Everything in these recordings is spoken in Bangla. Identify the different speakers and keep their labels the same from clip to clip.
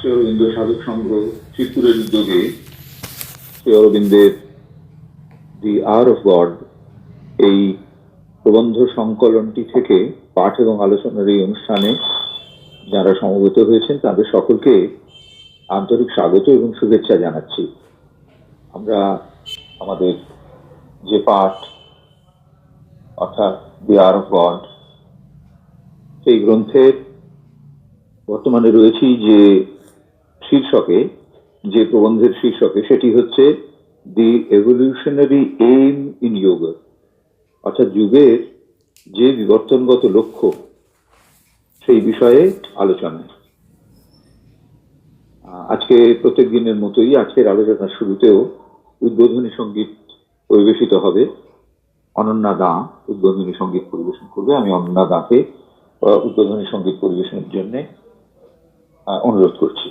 Speaker 1: শ্রী অরবিন্দ সাধক সংঘ শ্রীপুরের উদ্যোগে শ্রী অরবিন্দের দি আওয়ার অফ গড এই প্রবন্ধ সংকলনটি থেকে পাঠ এবং আলোচনার এই অনুষ্ঠানে যারা সমবেত হয়েছেন তাদের সকলকে আন্তরিক স্বাগত এবং শুভেচ্ছা জানাচ্ছি। আমরা আমাদের যে পাঠ অর্থাৎ দি আওয়ার অফ গড সেই গ্রন্থের বর্তমানে রয়েছি যে শীর্ষকে, যে প্রবন্ধের শীর্ষকে, সেটি হচ্ছে দি এভলিউশনারি এইম ইন যোগা, অর্থাৎ যুগের যে বিবর্তনগত লক্ষ্য সেই বিষয়ে আলোচনা। আজকে প্রত্যেক দিনের মতোই আজকের আলোচনার শুরুতেও উদ্বোধনী সঙ্গীত পরিবেশিত হবে। অনন্যা দা উদ্বোধনী সঙ্গীত পরিবেশন করবে। আমি অনন্যা দাকে উদ্বোধনী সঙ্গীত পরিবেশনের জন্য অনুরোধ করছি।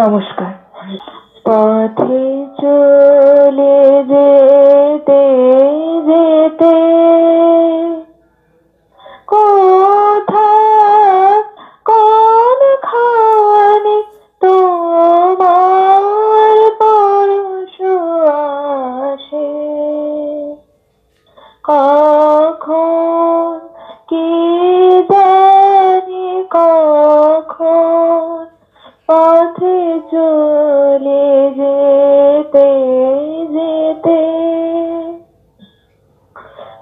Speaker 2: নমস্কার। পথে চলে যেতে যেতে কোথায় কোনখানে তোমার পরশ আসে, কখন কি জানি কখন পথে চলে যেতে যেতে,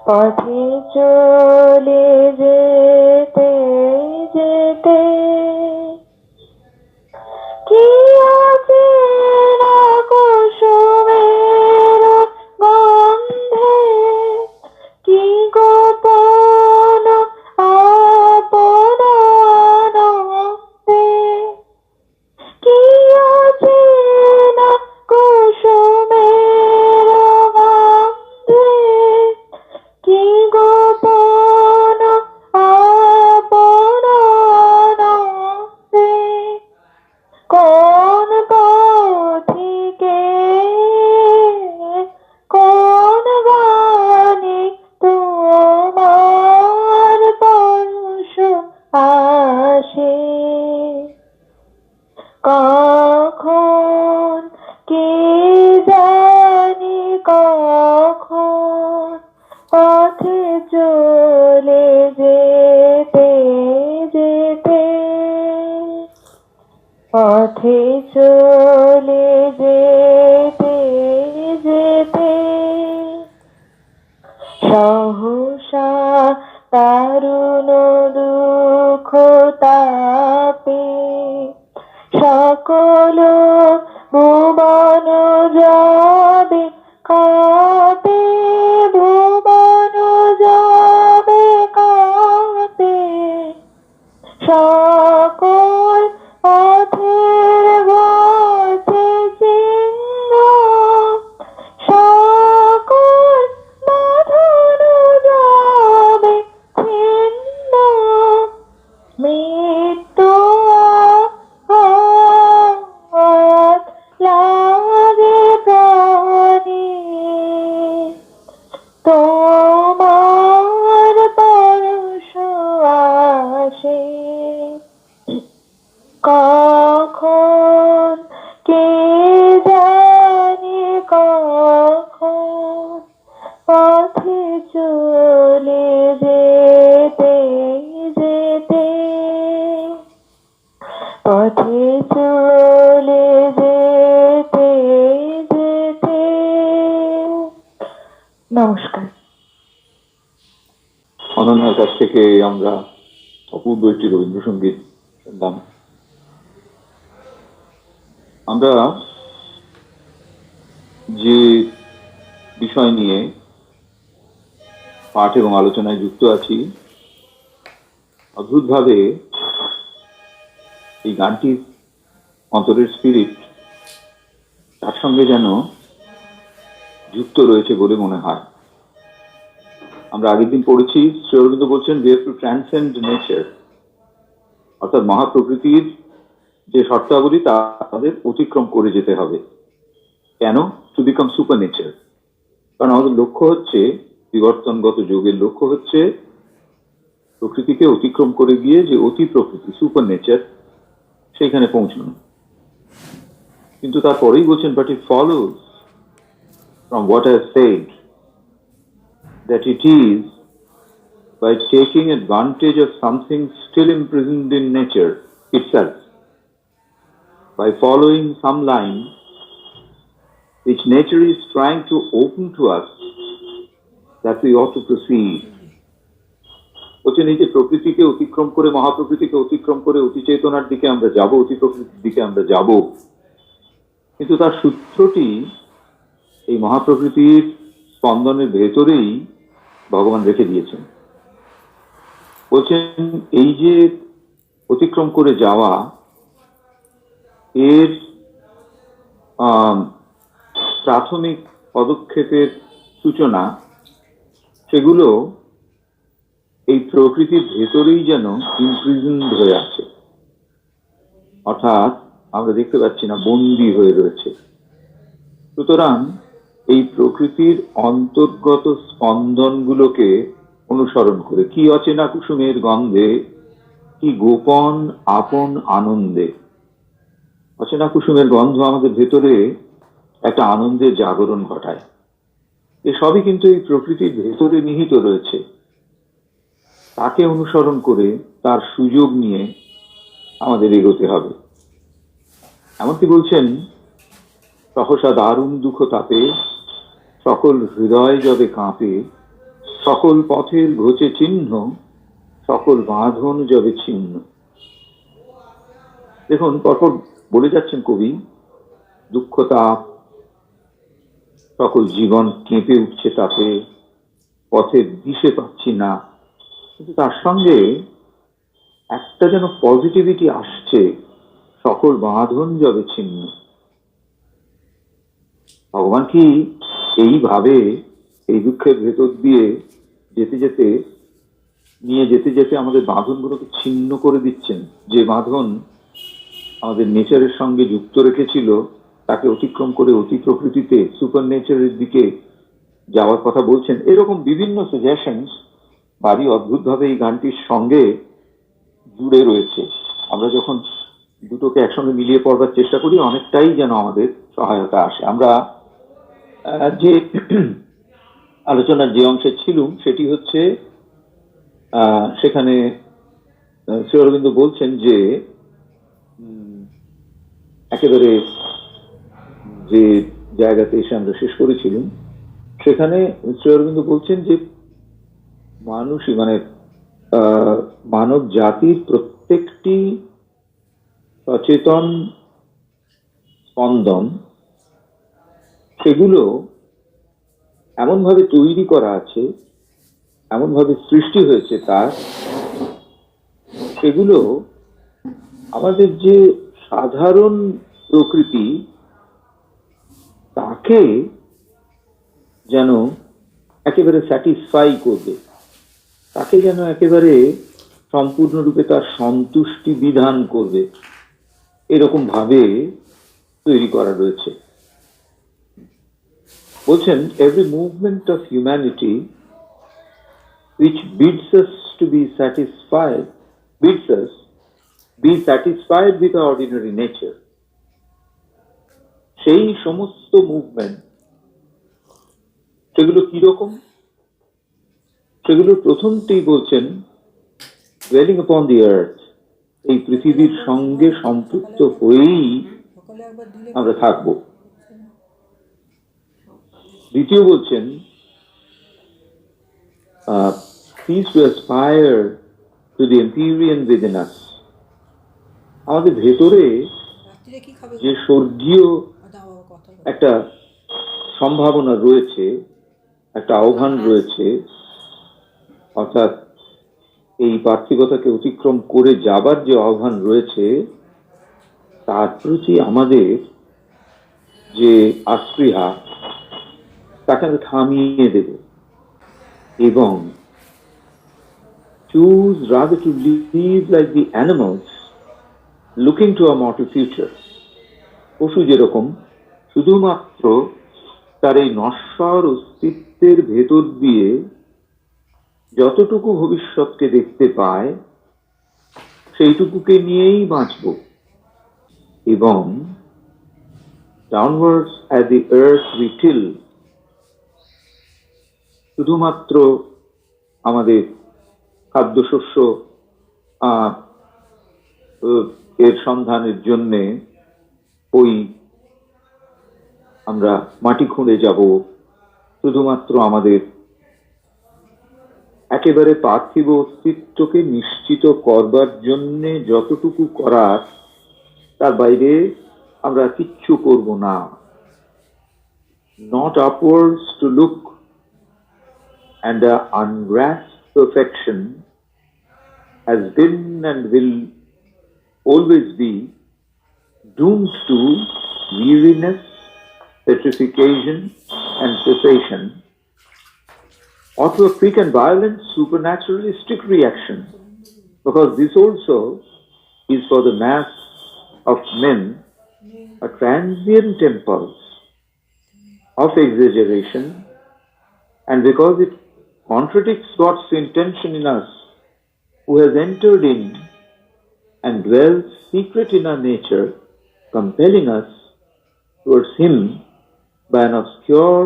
Speaker 2: পথে চলে যেতে যেতে কি আছে না কুসুমের গন্ধে, কি গোপন আপন আনন্দে, কি আছে না কুসুমের গন্ধে, কি গোপন আপন আনন্দে, কোন পথিকে কোন গানে তোমার পরশ আসে, কখন কে জানি কখন পথে চলে যেতে যেতে, পথে চলে যেতে যেতে সহসা তারুণ দুঃখ তাপে সকল ভুবন যাবে কাঁপে, ভুবন যাবে কাঁপে, সকল পথের পথে চিহ্ন, সকল বাঁধন যাবে ছিন্ন, মৃত্যু আঘাত লাগে প্রাণে, তোমার পরশ আসে, কখন কে জানি কখন পথে চলে যেতে যেতে, পথে চলে যেতে যেতে। নমস্কার।
Speaker 1: অনন্যার কাছ থেকে আমরা অপূর্ব একটি রবীন্দ্রসঙ্গীত শুনলাম। আমরা যে বিষয় নিয়ে পাঠ এবং আলোচনায় যুক্ত আছি, অদ্ভুতভাবে এই গানটির অন্তরের স্পিরিট তার সঙ্গে যেন যুক্ত রয়েছে বলে মনে হয়। আমরা আগের দিন পড়েছি, শ্রী অরবিন্দ বলছেন we have to transcend nature, অর্থাৎ মহাপ্রকৃতির যে শর্তাবলী তা আমাদের অতিক্রম করে যেতে হবে। কেন? To become super nature. কারণ আমাদের লক্ষ্য হচ্ছে, বিবর্তনগত যুগের লক্ষ্য হচ্ছে প্রকৃতিকে অতিক্রম করে গিয়ে যে অতি প্রকৃতি, সুপার নেচার, সেইখানে পৌঁছানো। কিন্তু তারপরেই বলছেন, but it follows from what I said that it is by taking advantage of something still imprisoned in nature itself, by following some line which nature is trying to open to us, that we ought to proceed. বলছেন এই যে প্রকৃতিকে অতিক্রম করে, মহাপ্রকৃতিকে অতিক্রম করে অতি চেতনার দিকে আমরা যাব, অতি প্রকৃতির দিকে আমরা যাব, কিন্তু তার সূত্রটি এই মহাপ্রকৃতির স্পন্দনের ভেতরেই ভগবান রেখে দিয়েছেন। বলছেন এই যে অতিক্রম করে যাওয়া, এর প্রাথমিক পদক্ষেপের সূচনা, সেগুলো এই প্রকৃতির ভেতরেই যেন ইমপ্রিজনড হয়ে আছে, অর্থাৎ আমরা দেখতে পাচ্ছি না, বন্দী হয়ে রয়েছে। সুতরাং এই প্রকৃতির অন্তর্গত স্পন্দনগুলোকে অনুসরণ করে, কি অচেনা কুসুমের গন্ধে, কি গোপন আপন আনন্দে। অচেনা কুসুমের গন্ধ আমাদের ভেতরে একটা আনন্দের জাগরণ ঘটায়। এসবই কিন্তু এই প্রকৃতির ভেতরে নিহিত রয়েছে। তাকে অনুসরণ করে, তার সুযোগ নিয়ে আমাদের এগোতে হবে। এমনকি বলছেন, সহসা দারুণ দুঃখ তাপে সকল হৃদয় যবে কাঁপে, সকল পথের ঘোচে চিহ্ন, সকল বাঁধন যবে ছিন্ন। দেখুন, পরপর বলে যাচ্ছেন কবি, দুঃখ তাপ, সকল জীবন কেঁপে উঠছে তাতে, পথের দিশে পাচ্ছি না, কিন্তু তার সঙ্গে একটা যেন পজিটিভিটি আসছে, সকল বাঁধন যবে ছিন্ন। ভগবান কি এইভাবে এই দুঃখের ভেতর দিয়ে যেতে যেতে, নিয়ে যেতে যেতে আমাদের বাঁধনগুলোকে ছিন্ন করে দিচ্ছেন? যে বাঁধন আমাদের নেচারের সঙ্গে যুক্ত রেখেছিল, তাকে অতিক্রম করে অতি প্রকৃতিতে, সুপার নেচারের দিকে যাওয়ার কথা বলছেন। এরকম বিভিন্ন সাজেশনস ভারী অদ্ভুতভাবে এই গানটির সঙ্গে জুড়ে রয়েছে। আমরা যখন দুটোকে একসঙ্গে মিলিয়ে পড়বার চেষ্টা করি, অনেকটাই যেন আমাদের সহায়তা আসে। আমরা যে আলোচনার যে অংশে ছিলুম, সেটি হচ্ছে সেখানে শ্রী অরবিন্দ বলছেন যে একেবারে যে জায়গাতে এসে আমরা শেষ করেছিলাম, সেখানে শ্রী অরবিন্দ বলছেন যে মানুষই, মানে মানব জাতির প্রত্যেকটি সচেতন স্পন্দন, সেগুলো এমনভাবে তৈরি করা আছে, এমনভাবে সৃষ্টি হয়েছে তার, সেগুলো আমাদের যে সাধারণ প্রকৃতি, তাকে যেন একেবারে স্যাটিসফাই করবে, তাকে যেন একেবারে সম্পূর্ণরূপে তার সন্তুষ্টি বিধান করবে, এরকম ভাবে তৈরি করা রয়েছে। বলছেন, every movement of humanity which bids us to be satisfied, bids us be satisfied with our ordinary nature, সেই সমস্ত মুভমেন্ট, সেগুলো কিরকম? সেগুলোর প্রথমটি বলছেন, dwelling upon the earth, এই পৃথিবীর সঙ্গে সম্পৃক্ত হয়েই আমরা থাকব। দ্বিতীয় বলছেন, cease to aspire to the empyrean within us, আমাদের ভেতরে যে স্বর্গীয় একটা সম্ভাবনা রয়েছে, একটা আহ্বান রয়েছে, অর্থাৎ এই পার্থিবতাকে অতিক্রম করে যাবার যে আহ্বান রয়েছে, তার প্রতি আমাদের যে আস্পৃহা, তাকে আমরা থামিয়ে দেব এবং choose rather to live like the animals looking to a mortal future. পশু যেরকম শুধুমাত্র তার এই নশ্বর অস্তিত্বের ভেতর দিয়ে যতটুকু ভবিষ্যৎকে দেখতে পায় সেইটুকুকে নিয়েই বাঁচব, এবং downwards as the earth we till, শুধুমাত্র আমাদের খাদ্যশস্য এর সন্ধানের জন্যে ওই আমরা মাটি খুঁড়ে যাব, শুধুমাত্র আমাদের একেবারে পার্থিব অস্তিত্বকে নিশ্চিত করবার জন্যে যতটুকু করার, তার বাইরে আমরা কিচ্ছু করব না। Not upwards to look, and the ungrasped perfection has been and will always be doomed to weariness, petrification, and cessation, or to a quick and violent supernaturalistic reaction, because this also is for the mass of men a transient impulse of exaggeration, and because it contradicts God's intention in us, who has entered in and dwells secret in our nature, compelling us towards Him by an obscure,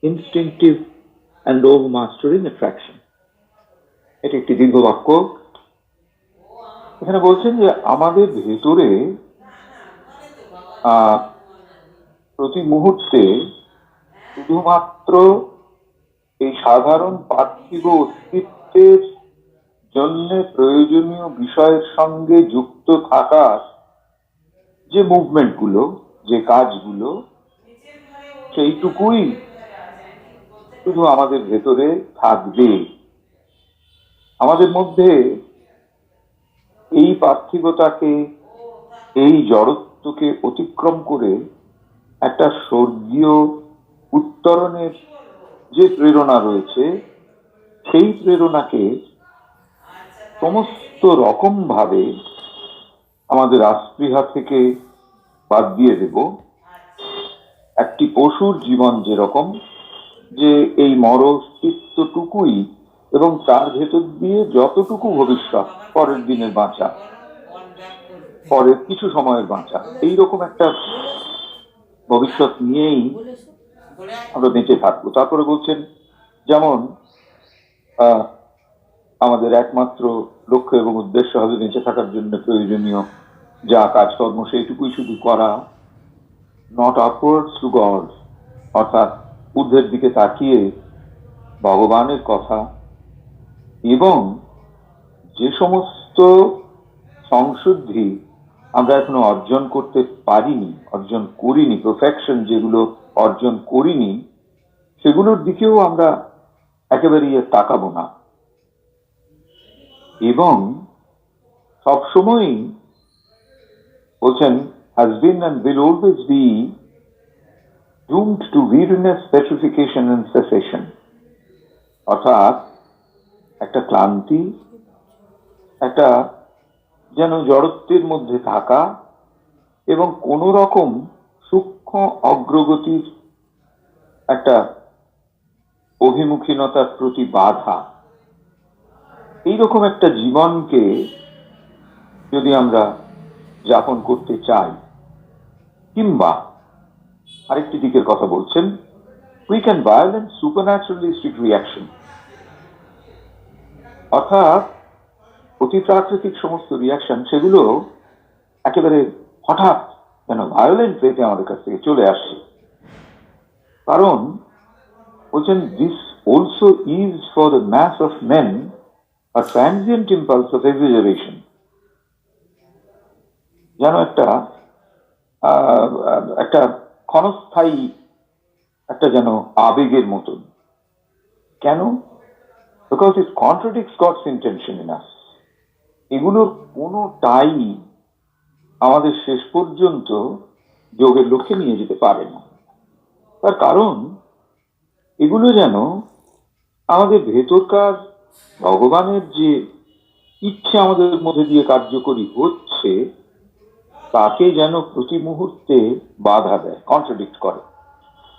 Speaker 1: instinctive, and overmastering attraction. এটি একটি দীর্ঘ বাক্য। এখানে বলছেন যে আমাদের ভেতরে প্রতি মুহূর্তে শুধুমাত্র এই সাধারণ পার্থিব অস্তিত্বের জন্য প্রয়োজনীয় বিষয়ের সঙ্গে যুক্ত থাকার যে মুভমেন্টগুলো, যে কাজগুলো, সেইটুকুই শুধু আমাদের ভেতরে থাকবে। আমাদের মধ্যে এই পার্থিবতাকে, এই জড়ত্বকে অতিক্রম করে একটা স্বর্গীয় উত্তরণের যে প্রেরণা রয়েছে, সেই প্রেরণাকে সমস্ত রকম ভাবে আমাদের আস্পৃহা থেকে বাদ দিয়ে দেব। একটি পশুর জীবন যেরকম, যে এই মরস্থিত্বটুকুই এবং তার ভেতর দিয়ে যতটুকু ভবিষ্যৎ, পরের দিনের বাঁচা, পরের কিছু সময়ের বাঁচা, এইরকম একটা ভবিষ্যৎ নিয়েই আমরা বেঁচে থাকবো। তারপরে বলছেন যেমন আমাদের একমাত্র লক্ষ্য এবং উদ্দেশ্য হবে বেঁচে থাকার জন্য প্রয়োজনীয় যা কাজকর্ম সেইটুকুই শুধু করা, নট আপওয়ার্ডস টু গড, অর্থাৎ ঊর্ধ্বের দিকে তাকিয়ে ভগবানের কথা, এবং যে সমস্ত সংশুদ্ধি আমরা এখনো অর্জন করতে পারিনি, অর্জন করিনি, পারফেকশন যেগুলো অর্জন করিনি, সেগুলোর দিকেও আমরা একেবারে তাকাবো না, এবং সবসময়ই বলছেন has been and will always be doomed to weariness, petrification and cessation, অর্থাৎ একটা ক্লান্তি, একটা যেন জড়ত্বের মধ্যে থাকা, এবং কোন রকম সূক্ষ্ম অগ্রগতির একটা অভিমুখীনতার প্রতি বাধা, এইরকম একটা জীবনকে যদি আমরা যাপন করতে চাই, কিংবা আরেকটি দিকের কথা বলছেন, কুইক অ্যান্ড ভায়োলেন্ট সুপারন্যাচুরালিস্টিক রিয়াকশন, অর্থাৎ অতি প্রাকৃতিক সমস্ত রিয়াকশন, সেগুলো একেবারে হঠাৎ যেন ভায়োলেন্ট ওয়েতে আমাদের কাছ থেকে চলে আসে। কারণ বলছেন this also is for the mass of men a transient impulse of exaggeration, যেন একটা ক্ষণস্থায়ী একটা যেন আবেগের মতন। কেন? Because it contradicts God's intention in us. এগুলোর কোনোটাই আমাদের শেষ পর্যন্ত যোগের লক্ষ্যে নিয়ে যেতে পারে না। তার কারণ এগুলো যেন আমাদের ভেতরকার ভগবানের যে ইচ্ছে আমাদের মধ্যে দিয়ে কার্যকরী হচ্ছে, তাকে যেন প্রতি মুহূর্তে বাধা দেয়, কন্ট্রাডিক্ট করে,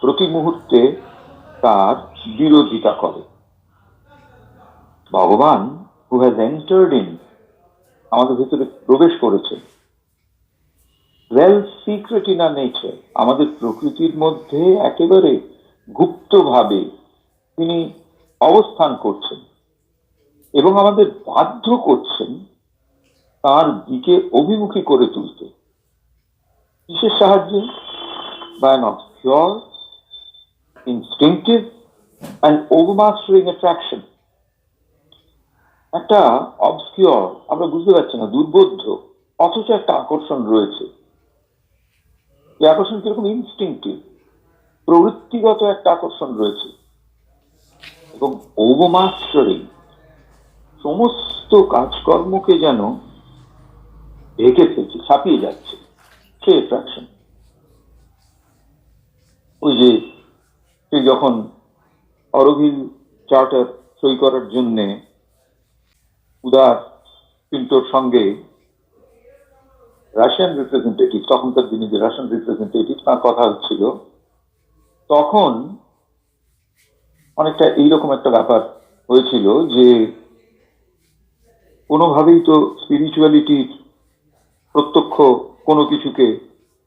Speaker 1: প্রতি মুহূর্তে তার বিরোধিতা করে। ভগবান হু হ্যাজ এন্টার্ড ইন, আমাদের ভিতরে প্রবেশ করেছে, well secret in our nature, আমাদের প্রকৃতির মধ্যে একেবারে গুপ্তভাবে তিনি অবস্থান করছেন এবং আমাদের বাধ্য করছেন তার দিকে অভিমুখী করে তুলতে। কিসের সাহায্যে? By an obscure, instinctive and overmastering attraction. একটা অবসকিওর, আমরা বুঝতে পারছি না, দুর্বোধ্য, অথচ একটা আকর্ষণ রয়েছে। এই আকর্ষণ কিরকম? ইনস্টিংক্টিভ, প্রবৃত্তিগত একটা আকর্ষণ রয়েছে এবং ওভারমাস্টারিং, সমস্ত কাজকর্মকে যেন ঢেকে ফেলছে, ছাপিয়ে যাচ্ছে সেই অ্যাট্রাকশন। ওই যে সে যখন অরোভিল চার্টার সই করার জন্যে উদার পিন্টোর সঙ্গে রাশিয়ান রিপ্রেজেন্টেটিভ, তখনকার দিনে যে রাশিয়ান রিপ্রেজেন্টেটিভ, তার কথা হচ্ছিল, তখন অনেকটা এইরকম একটা ব্যাপার হয়েছিল যে কোনোভাবেই তো স্পিরিচুয়ালিটির প্রত্যক্ষ কোনো কিছুকে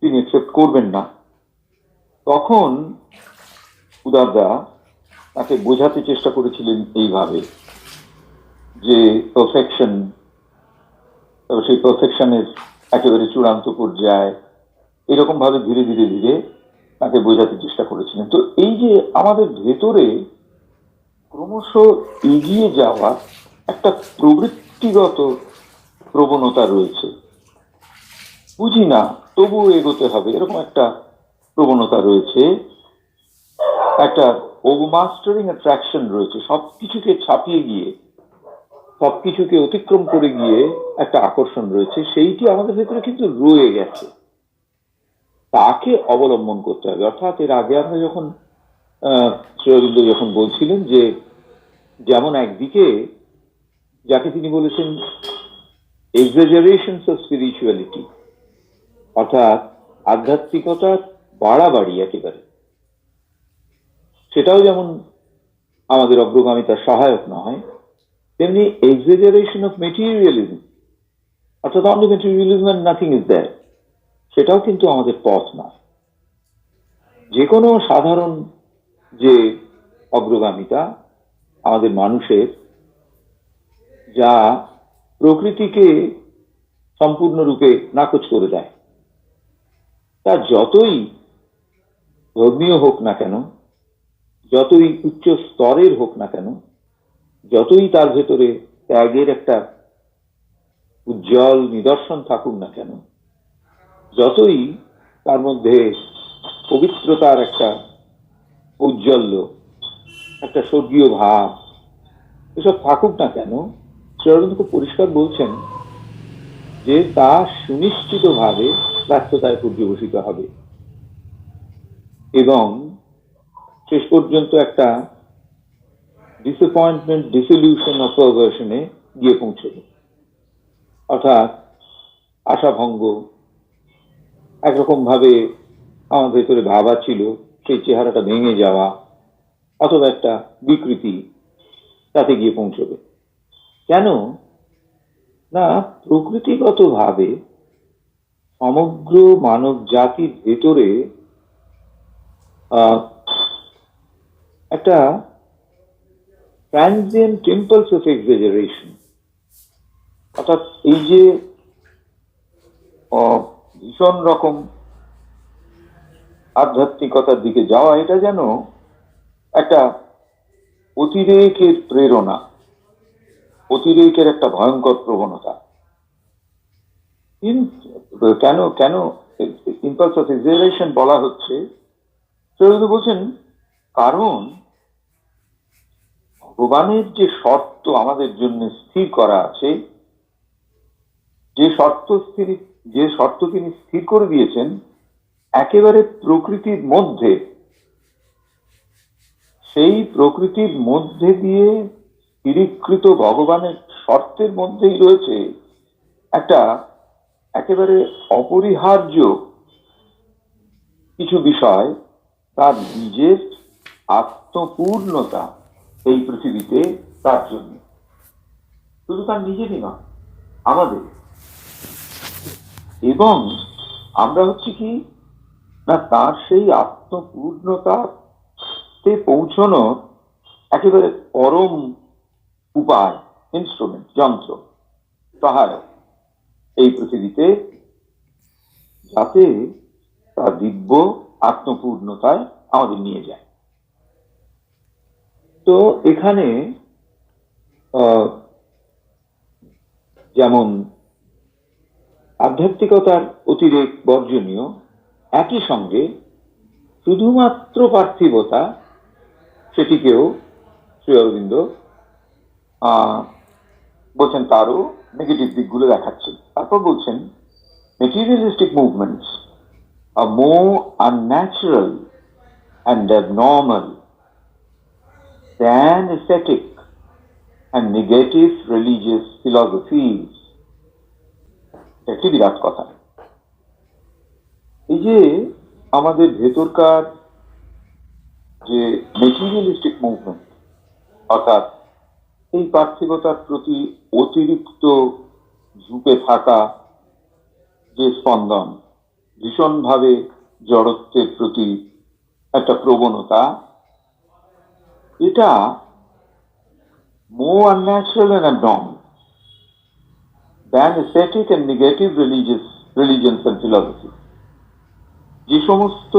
Speaker 1: তিনি অ্যাকসেপ্ট করবেন না। তখন উদারদা তাকে বোঝাতে চেষ্টা করেছিলেন এইভাবে যে পারফেকশন, সেই পারফেকশনের একেবারে চূড়ান্ত পর্যায়ে, এরকম ভাবে ধীরে ধীরে ধীরে তাকে বোঝাতে চেষ্টা করেছিলেন। তো এই যে আমাদের ভেতরে ক্রমশ এগিয়ে যাওয়া একটা প্রবৃত্তিগত প্রবণতা রয়েছে, বুঝি না তবুও এগোতে হবে, এরকম একটা প্রবণতা রয়েছে, একটা ওভারমাস্টারিং অ্যাট্রাকশন রয়েছে, সবকিছুকে ছাপিয়ে গিয়ে, সবকিছুকে অতিক্রম করে গিয়ে একটা আকর্ষণ রয়েছে, সেইটি আমাদের ভেতরে কিন্তু রয়ে গেছে, তাকে অবলম্বন করতে হবে। অর্থাৎ এর আগে আমরা যখন শ্রী অরবিন্দ যখন বলছিলেন যে যেমন একদিকে যাকে তিনি বলেছেন এক্সাজারেশনস অফ স্পিরিচুয়ালিটি, অর্থাৎ আধ্যাত্মিকতার বাড়াবাড়ি একেবারে, সেটাও যেমন আমাদের অগ্রগামিতার সহায়ক নয়, তেমনি এক্সাজারেশন অফ মেটেরিয়ালিজম, অর্থাৎ only materialism and nothing is there, সেটাও কিন্তু আমাদের পথ নয়। যে কোনো সাধারণ যে অগ্রগামিতা আমাদের মানুষের, যা প্রকৃতিকে সম্পূর্ণরূপে নাকচ করে দেয়, তা যতই ধর্মীয় হোক না কেন, যতই উচ্চ স্তরের হোক না কেন, যতই তার ভেতরে ত্যাগের একটা উজ্জ্বল নিদর্শন থাকুক না কেন, যতই তার মধ্যে পবিত্রতার একটা ঔজ্জ্বল্য, একটা স্বর্গীয় ভাব, এসব থাকুক না কেন, শ্রী অরবিন্দ খুব পরিষ্কার বলছেন যে তা সুনিশ্চিতভাবে ব্যর্থতায় পর্যবসিত হবে এবং শেষ পর্যন্ত একটা ডিসঅ্যাপয়েন্টমেন্ট, ডিসিলিউশন অফ পারভার্সনে গিয়ে পৌঁছবে। অর্থাৎ আশাভঙ্গ, একরকম ভাবে আমার ভেতরে ভাবা ছিল সেই চেহারাটা ভেঙে যাওয়া, অথবা একটা বিকৃতি, তাতে গিয়ে পৌঁছবে। কেন না, প্রকৃতিগত ভাবে সমগ্র মানব জাতির ভেতরে একটা ট্রানজিয়েন্ট ইম্পালস অফ এক্সাজারেশন, অর্থাৎ এই যে ভীষণ রকম আধ্যাত্মিকতার দিকে যাওয়া, এটা যেন একটা অতিরেকের প্রেরণা, অতিরেকের একটা ভয়ঙ্কর প্রবণতা। কেন কেন ইম্পালস অফ এক্সাজারেশন বলা হচ্ছে? সেটা বলছেন কারণ ভগবানের যে শর্ত আমাদের জন্য স্থির করা আছে, যে শর্ত তিনি স্থির করে দিয়েছেন একেবারে প্রকৃতির মধ্যে, সেই প্রকৃতির মধ্যে দিয়ে স্থিরীকৃত ভগবানের শর্তের মধ্যেই রয়েছে একটা একেবারে অপরিহার্য কিছু বিষয়, তার নিজের আত্মপূর্ণতা এই পৃথিবীতে, তার জন্য শুধু তার নিজেরই নয়, আমাদের। এবং আমরা হচ্ছে কি না, তার সেই আত্মপূর্ণতাতে পৌঁছানোর একেবারে পরম উপায়, ইনস্ট্রুমেন্ট, যন্ত্র, সহায়ক এই পৃথিবীতে, যাতে তার দিব্য আত্মপূর্ণতায় আমাদের নিয়ে যায়। তো এখানে যেমন আধ্যাত্মিকতার অতিরেক বর্জনীয়, একই সঙ্গে শুধুমাত্র পার্থিবতা, সেটিকেও শ্রী অরবিন্দ বলছেন তারও নেগেটিভ দিকগুলো দেখাচ্ছেন। তারপর বলছেন materialistic movements are more unnatural and abnormal than ascetic and negative religious philosophies. একটি বিরাট কথা। এই যে আমাদের ভেতরকার যে মেটেরিয়ালিস্টিক মুভমেন্ট, অর্থাৎ এই পার্থিবতার প্রতি অতিরিক্ত ঝুঁকে থাকা যে স্পন্দন, ভীষণভাবে জড়ত্বের প্রতি একটা প্রবণতা, এটা more unnatural and abnormal than ascetic and negative religions and philosophy. যে সমস্ত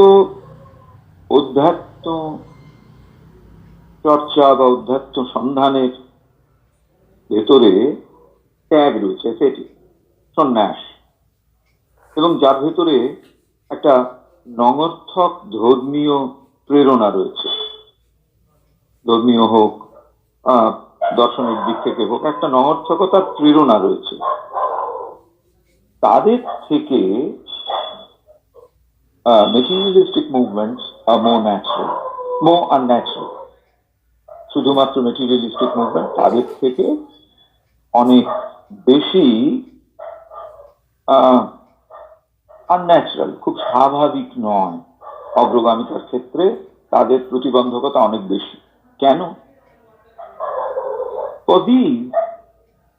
Speaker 1: অধ্যাত্ম চর্চা বা অধ্যাত্ম সন্ধানের ভেতরে ত্যাগ রয়েছে, সেটি সন্ন্যাস, এবং যার ভেতরে একটা নঙর্থক ধর্মীয় প্রেরণা রয়েছে, ধর্মীয় হোক দর্শনের দিক থেকে হোক, একটা নঙর্থকতার প্রেরণা রয়েছে, তাদের থেকে মেটেরিয়ালিস্টিক মুভমেন্টস আর more unnatural. শুধুমাত্র মেটেরিয়ালিস্টিক মুভমেন্ট তাদের থেকে অনেক বেশি আনন্যাচারাল, খুব স্বাভাবিক নয়। অগ্রগামিতার ক্ষেত্রে তাদের প্রতিবন্ধকতা অনেক বেশি। কেন?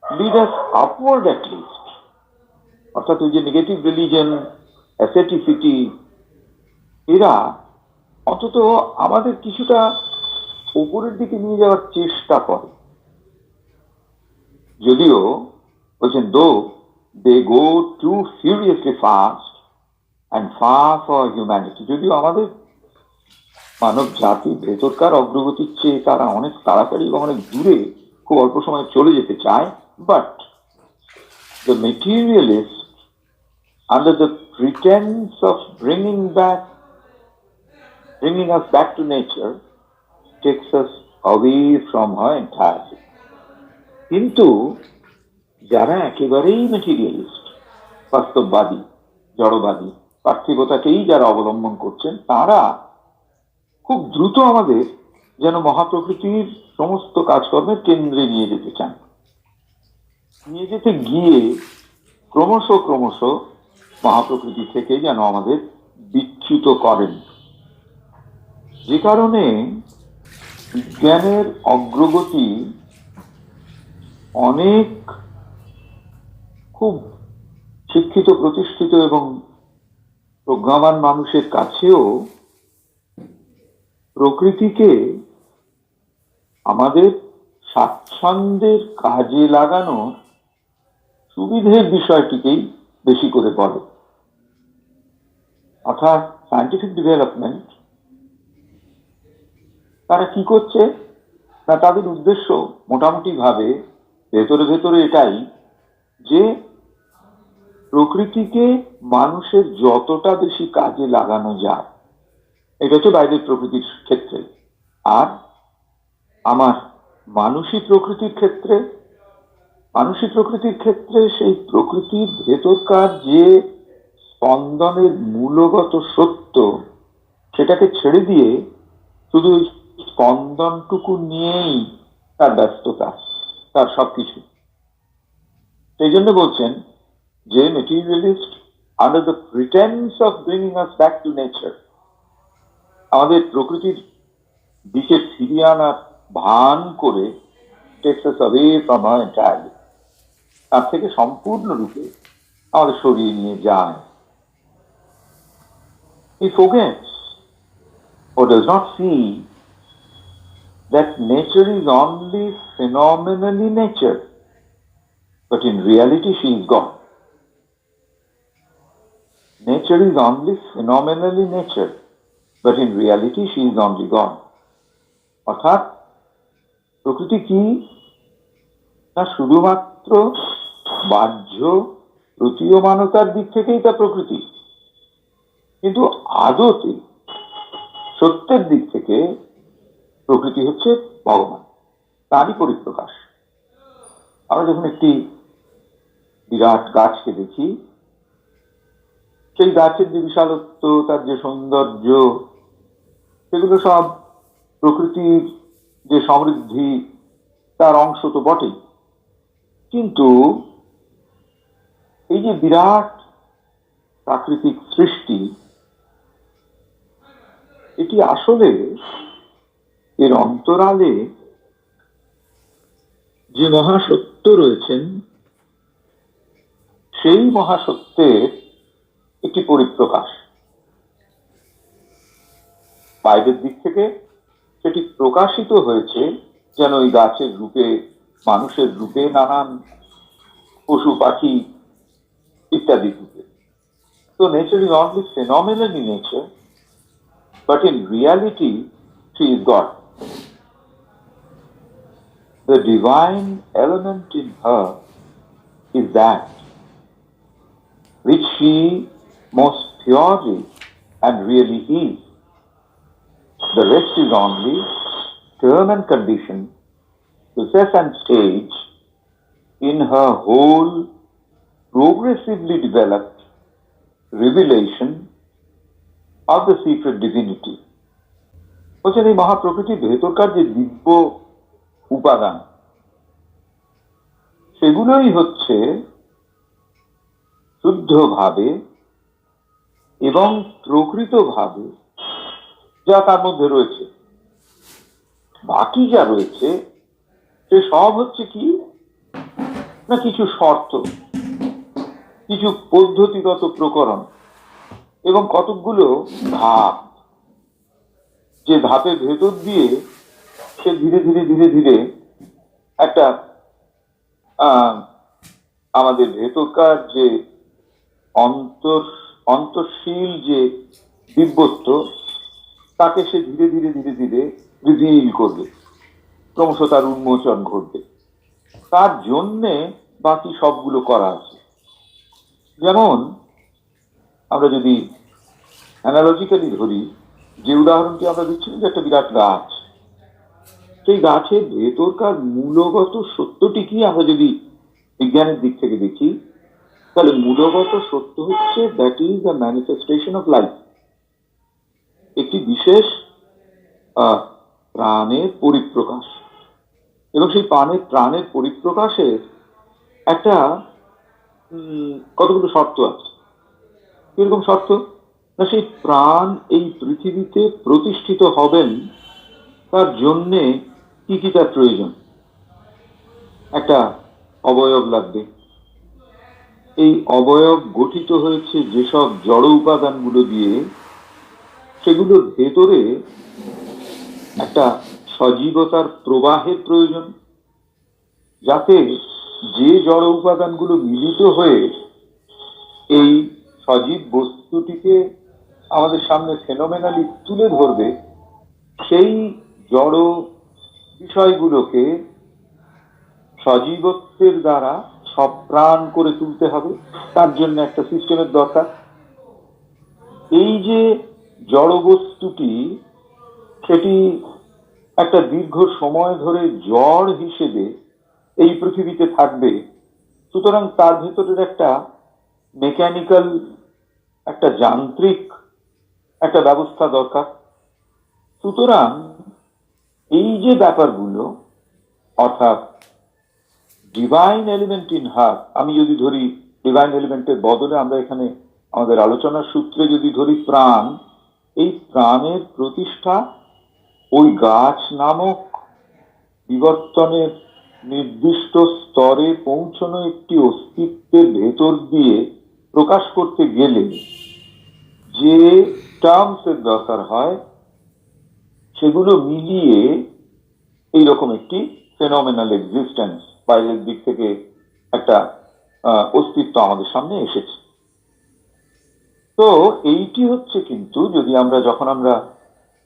Speaker 1: lead us upward at least. অর্থাৎ ওই যে নেগেটিভ রিলিজন, অ্যাসেটিসিটি, এরা অন্তত আমাদের কিছুটা উপরের দিকে নিয়ে যাওয়ার চেষ্টা করে। যদিও বলছেন though they go too furiously fast and far for humanity, যদিও আমাদের মানব জাতির ভেতরকার অগ্রগতির চেয়ে তারা অনেক তাড়াতাড়ি এবং অনেক দূরে খুব অল্প সময় চলে যেতে চায়, but the materialist, under the pretense of bringing us back to nature, takes us away from her entirely. কিন্তু যারা একেবারেই মেটেরিয়ালিস্ট, বাস্তববাদী, জড়বাদী, পার্থিবতাকেই যারা অবলম্বন করছেন, তারা খুব দ্রুত আমাদের যেন মহাপ্রকৃতির সমস্ত কাজকর্মের কেন্দ্রে নিয়ে যেতে চান। নিয়ে যেতে গিয়ে ক্রমশ মহাপ্রকৃতি থেকে যেন আমাদের বিচ্যুত করেন। যে কারণে বিজ্ঞানের অগ্রগতি অনেক খুব শিক্ষিত, প্রতিষ্ঠিত এবং প্রজ্ঞাবান মানুষের কাছেও প্রকৃতিকে আমাদের স্বাচ্ছন্দ্যের কাজে লাগানোর সুবিধের বিষয়টিকেই বেশি করে বলে। অর্থাৎ সায়েন্টিফিক ডেভেলপমেন্ট, তারা কি করছে না, তাদের উদ্দেশ্য মোটামুটি ভাবে ভেতরে এটাই যে প্রকৃতিকে মানুষের যতটা বেশি কাজে লাগানো যায়, এটা হচ্ছে বাইরের প্রকৃতির ক্ষেত্রে। আর আমার মানসিক প্রকৃতির ক্ষেত্রে সেই প্রকৃতির ভেতরকার যে স্পন্দনের মূলগত সত্য, সেটাকে ছেড়ে দিয়ে শুধু স্পন্দনটুকু নিয়েই তার ব্যস্ততা, তার সবকিছু। সেই জন্য বলছেন যে materialist, under the pretence of bringing us back to nature, আমাদের প্রকৃতির দিকে ফিরিয়ে আনার ভান করে, takes us away from her entirely, তার থেকে সম্পূর্ণরূপে আমাদের সরিয়ে নিয়ে যায়। He forgets or does not see that nature is only phenomenally nature, but in reality she is God. Nature is only phenomenally nature, but in reality she is only God. অর্থাৎ প্রকৃতি কি না শুধুমাত্র বাহ্য প্রতীয়মানতার দিক থেকেই তা প্রকৃতি, কিন্তু আদতে সত্যের দিক থেকে প্রকৃতি হচ্ছে ভগবান, তারই পরিপ্রকাশ। আমরা যখন একটি বিরাট গাছকে দেখি, সেই গাছের যে বিশালত্ব, তার যে সৌন্দর্য, সেগুলো সব প্রকৃতির যে সমৃদ্ধি তার অংশ তো বটেই। কিন্তু এই যে বিরাট প্রাকৃতিক সৃষ্টি, এটি আসলে এর অন্তরালে যে মহাসত্য রয়েছেন, সেই মহাসত্যের একটি পরিপ্রকাশ। বাইরের দিক থেকে সেটি প্রকাশিত হয়েছে যেন ওই গাছের রূপে, মানুষের রূপে, নানান পশু পাখি ইত্যাদি রূপে। তো nature is only phenomenal in nature, but in reality she is God. The divine element in her is that which she most purely and really is. The rest is only term and condition, process and stage in her whole progressively developed revelation of the secret divinity. বলছেন এই মহাপ্রকৃতির ভেতরকার যে দিব্য উপাদান, সেগুলোই হচ্ছে শুদ্ধভাবে এবং প্রকৃতভাবে যা তার মধ্যে রয়েছে। বাকি যা রয়েছে সে সব হচ্ছে কি না কিছু শর্ত, কিছু পদ্ধতিগত প্রকরণ এবং কতকগুলো ধাপ, যে ধাপের ভেতর দিয়ে সে ধীরে ধীরে ধীরে ধীরে একটা আমাদের ভেতরকার যে অন্তর্শীল যে দিব্যত্ব, তাকে সে ধীরে ধীরে ধীরে ধীরে রিভিল করবে, ক্রমশ তার উন্মোচন ঘটবে। তার জন্যে বাকি সবগুলো করা আছে। যেমন আমরা যদি অ্যানালজিক্যালি ধরি, যে উদাহরণটি আমরা দিচ্ছিলাম যে একটা বিরাট গাছ, সেই গাছের ভেতরকার মূলগত সত্যটি কি আমরা যদি বিজ্ঞানের দিক থেকে দেখি, তাহলে মূলগত সত্য হচ্ছে that is the manifestation of life, একটি বিশেষ প্রাণের পরিপ্রকাশ। এবং সেই প্রাণের পরিপ্রকাশের একটা কতগুলো শর্ত আছে। কিরকম শর্ত না, সেই প্রাণ এই পৃথিবীতে প্রতিষ্ঠিত হবেন, তার জন্যে কি কি তার প্রয়োজন? একটা অবয়ব লাগবে। এই অবয়ব গঠিত হয়েছে যেসব জড় উপাদানগুলো দিয়ে, সেগুলোর ভেতরে একটা সজীবতার প্রবাহের প্রয়োজন, যাতে যে জড় উপাদানগুলো মিলিত হয়ে এই সজীব বস্তুটিকে আমাদের সামনে ফেনোমেনালি তুলে ধরবে, সেই জড় বিষয়গুলোকে সজীবত্বের দ্বারা সপ্রাণ করে তুলতে হবে। তার জন্য একটা সিস্টেমের দরকার। এই যে জড় বস্তুটি, সেটি একটা দীর্ঘ সময় ধরে জড় হিসেবে এই পৃথিবীতে থাকবে, সুতরাং তার ভেতরের একটা মেকানিক্যাল, একটা যান্ত্রিক একটা ব্যবস্থা দরকার। সুতরাং এই যে ব্যাপারগুলো, অর্থাৎ ডিভাইন এলিমেন্ট ইন হার, আমি যদি ধরি ডিভাইন এলিমেন্টের বদলে আমরা এখানে আমাদের আলোচনার সূত্রে যদি ধরি প্রাণ, এই প্রাণের প্রতিষ্ঠা ওই গাছ নামক বিবর্তনের নির্দিষ্ট স্তরে পৌঁছানো একটি অস্তিত্বের ভেতর দিয়ে প্রকাশ করতে গেলে যে টার্মসের দরকার হয় সেগুলো মিলিয়ে এইরকম একটি ফেনোমেনাল এক্সিস্টেন্স বাইরের দিক থেকে একটা অস্তিত্ব আমাদের সামনে এসেছে। তো এইটি হচ্ছে কিন্তু যখন আমরা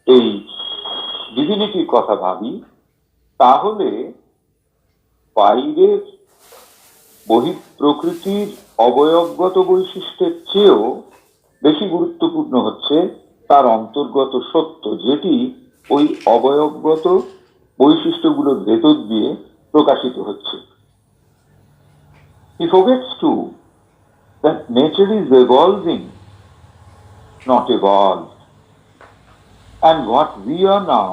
Speaker 1: এই ডিভিনিটির কথা ভাবি, তাহলে বাইরের বহিঃপ্রকৃতির অবয়বগত বৈশিষ্ট্যের চেয়েও বেশি গুরুত্বপূর্ণ হচ্ছে তার অন্তর্গত সত্য, যেটি ওই অবয়বগত বৈশিষ্ট্যগুলোর ভেতর দিয়ে প্রকাশিত হচ্ছে। He forgets too that nature is evolving, not evolved. And what we are now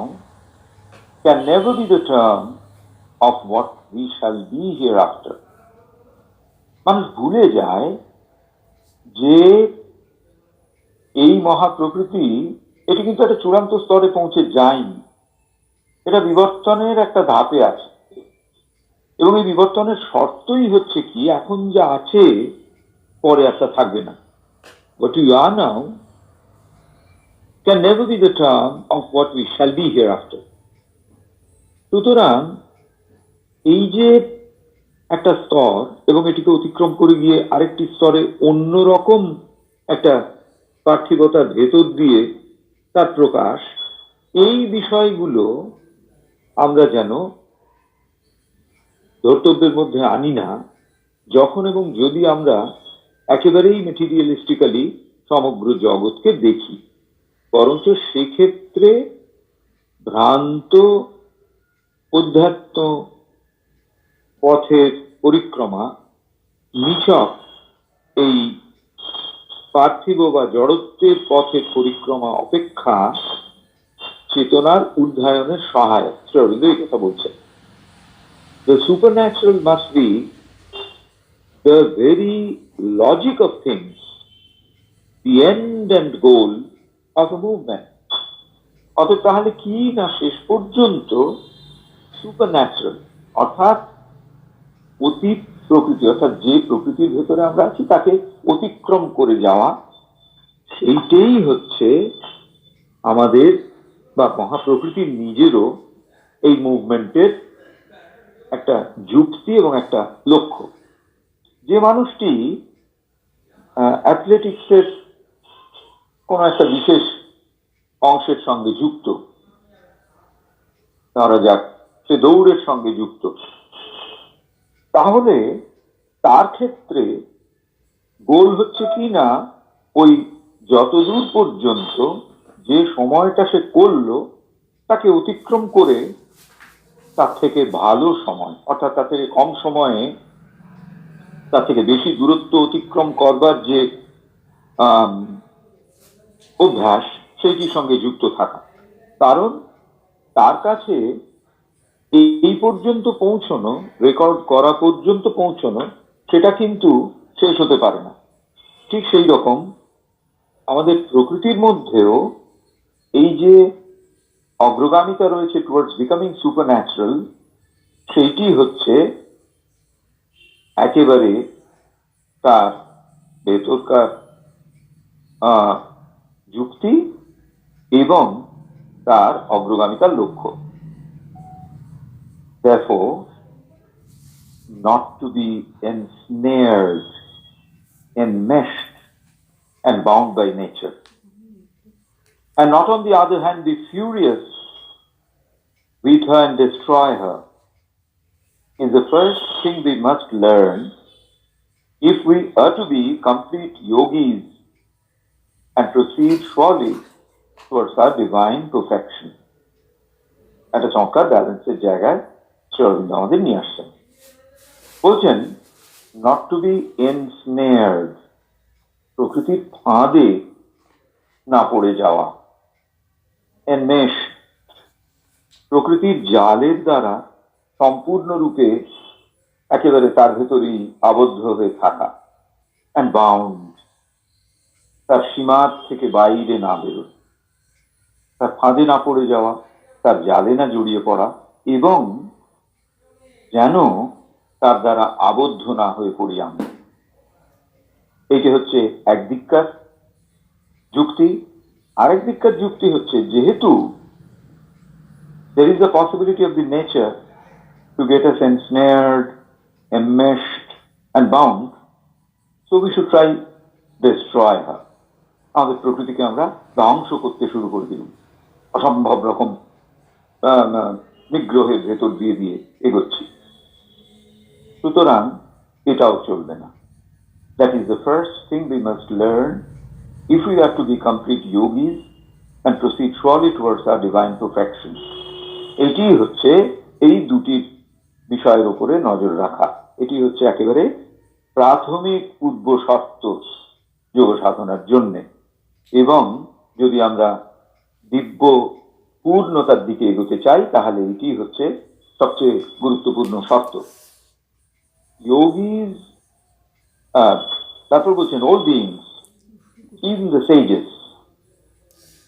Speaker 1: can never be the term of what we shall be hereafter. মানুষ ভুলে যায় যে এই মহাপ্রকৃতি এটি কিন্তু একটা চূড়ান্ত স্তরে পৌঁছে যায়নি, এটা বিবর্তনের একটা ধাপে আছে। এবং এই বিবর্তনের শর্তই হচ্ছে কি, এখন যা আছে পরে একটা থাকবে না। What we are now can never be the term of what we shall be hereafter. সুতরাং এই যে একটা স্তর এবং এটিকে অতিক্রম করে গিয়ে আরেকটি স্তরে অন্যরকম একটা পার্থিবতার ভেতর দিয়ে তার প্রকাশ, এই বিষয়গুলো আমরা যেন ধর্তব্যের মধ্যে আনি না যখন এবং যদি আমরা একেবারেই মেটেরিয়ালিস্টিক্যালি সমগ্র জগৎকে দেখি। বরঞ্চ সেক্ষেত্রে ভ্রান্ত অধ্যাত্ম পথের পরিক্রমা, নিছক এই পার্থিব বা জড়ত্বের পথের পরিক্রমা অপেক্ষা চেতনার উদ্ধায়নের সহায়ক। শ্রী অরবিন্দ এই কথা বলছেন। The supernatural must be the very logic of things, the end and goal of a movement. অতএব তাহলে কি না, শেষ পর্যন্ত সুপারন্যাচারাল অর্থাৎ অতীত প্রকৃতি, অর্থাৎ যে প্রকৃতির ভেতরে আমরা আছি তাকে অতিক্রম করে যাওয়া, সেইটাই হচ্ছে আমাদের বা মহাপ্রকৃতির নিজেরও এই মুভমেন্টের একটা যুক্তি এবং একটা লক্ষ্য। যে মানুষটি অ্যাথলেটিক্সের কোন একটা বিশেষ অংশের সঙ্গে যুক্ত, ধরা যাক সে দৌড়ের সঙ্গে যুক্ত, তাহলে তার ক্ষেত্রে গোল হচ্ছে কি না, ওই যতদূর পর্যন্ত যে সময়টা সে করলো তাকে অতিক্রম করে তার থেকে ভালো সময়, অর্থাৎ তার থেকে কম সময়ে তার থেকে বেশি দূরত্ব অতিক্রম করবার যে অভ্যাস, সেইটির সঙ্গে যুক্ত থাকা। কারণ তার কাছে এই পর্যন্ত পৌঁছানো, রেকর্ড করা পর্যন্ত পৌঁছানো, সেটা কিন্তু শেষ হতে পারে না। ঠিক সেই রকম আমাদের প্রকৃতির মধ্যেও এই যে অগ্রগামিতা রয়েছে টুয়ার্ডস বিকামিং সুপারন্যাচারাল, সেইটি হচ্ছে একেবারে তার ভেতরকার যুক্তি এবং তার অগ্রগামিতার লক্ষ্য। Therefore, not to be ensnared, enmeshed and bound by nature, and not on the other hand be furious with her and destroy her, is the first thing we must learn if we are to be complete yogis and proceed surely towards our divine perfection. একটা চমৎকার ব্যালেন্সের জায়গায় শ্রী অরবিন্দ আমাদের নিয়ে আসছেন। বলছেন নট টু বি এনস্নেয়ার্ড, প্রকৃতির ফাঁদে না পড়ে যাওয়া, এনমেশ, প্রকৃতির জালের দ্বারা সম্পূর্ণরূপে একেবারে তার ভেতরেই আবদ্ধ হয়ে থাকা, অ্যান্ড বাউন্ড, তার সীমার থেকে বাইরে না বেরো, তার ফাঁদে না পড়ে যাওয়া, তার জালে না জড়িয়ে পড়া, এবং যেন তার দ্বারা আবদ্ধ না হয়ে পড়ি আমরা। এইটি হচ্ছে একদিককার যুক্তি। আরেক দিককার যুক্তি হচ্ছে, যেহেতু there is the possibility of the nature to get us ensnared, enmeshed and bound, so we should try destroy her. আমাদের প্রকৃতিকে আমরা ধ্বংস করতে শুরু করে দিলাম, অসম্ভব রকম নিগ্রহের ভেতর দিয়ে দিয়ে এগোচ্ছি। সুতরাং এটাও চলবে না। That is the first thing we must learn if we are to be complete yogis and proceed surely towards our divine perfection. এটি হচ্ছে এই দুটি বিষয়ের উপরে নজর রাখা। এটি হচ্ছে একেবারে প্রাথমিক পূর্ব শর্ত যোগ সাধনার জন্য। এবং যদি আমরা দিব্য পূর্ণতার দিকে এগোতে চাই, তাহলে এটি হচ্ছে সবচেয়ে গুরুত্বপূর্ণ শর্ত। যোগীজ, তারপর বলছেন, all beings, even the sages,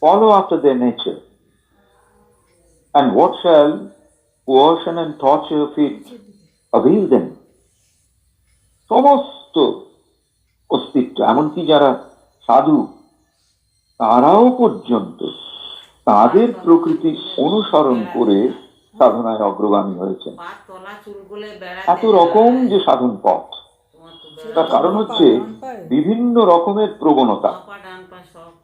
Speaker 1: follow after their nature, and what shall coercion and torture of it avail them? সমস্ত অস্তিত্ব, এমনকি যারা সাধু, তারাও পর্যন্ত তাদের প্রকৃতি অনুসরণ করে সাধনায় অগ্রগামী হয়েছেন। এত রকম যে সাধন পথ, তার কারণ হচ্ছে বিভিন্ন রকমের প্রবণতা।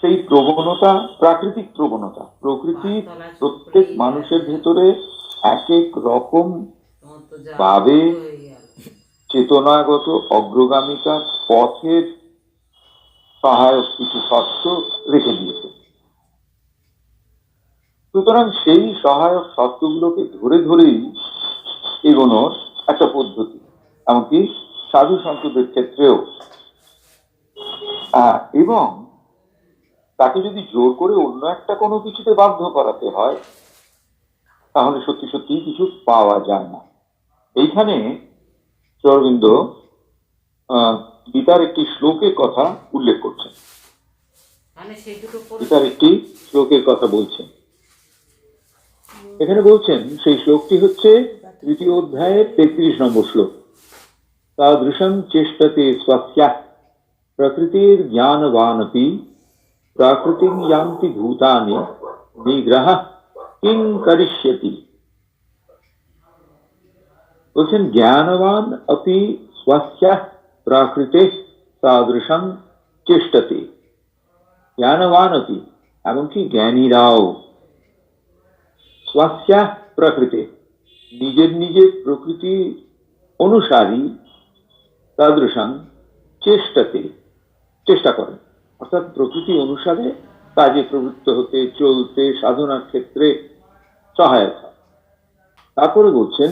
Speaker 1: সেই প্রবণতা প্রাকৃতিক প্রবণতা। প্রকৃতির প্রত্যেক মানুষের ভেতরে এক এক রকম ভাবে চেতনাগত অগ্রগামিতার পথের সহায়ক কিছু শর্ত রেখে দিয়েছে। সুতরাং সেই সহায়ক শর্তগুলোকে ধরে ধরেই এগোনোর একটা পদ্ধতি, এমনকি সাধু সন্তদের ক্ষেত্রেও। এবং তাকে যদি জোর করে অন্য একটা কোনো কিছুতে বাধ্য করাতে হয়, তাহলে সত্যি সত্যি কিছু পাওয়া যায় না। এইখানে শ্রী অরবিন্দ গীতার একটি শ্লোকের কথা উল্লেখ করছেন। গীতার একটি শ্লোকের কথা বলছেন। এখানে বলছেন, সেই শ্লোকটি হচ্ছে 3য় অধ্যায়ের 33 নম্বর শ্লোক। তাদৃশং চেষ্টতে স্বস্যাঃ প্রকৃতির জ্ঞানবানপি প্রাকৃতিং ইয়ান্তি ভূতানি নিগ্রহঃ কিং করিষ্যতি। বলছেন, জ্ঞানবান অপি স্বস্যাঃ প্রাকৃতে তাদৃশং চেষ্টতে। জ্ঞানবান অপি, এমনকি জ্ঞানীরাও, স্বস্যাঃ প্রকৃতে, নিজের নিজের প্রকৃতি অনুসারী, তাদৃশং চেষ্টাতে, চেষ্টা করেন। অর্থাৎ প্রকৃতি অনুসারে কাজে প্রবৃত্ত হতে, চলতে, সাধনার ক্ষেত্রে সহায়ক হয়। তারপরে বলছেন,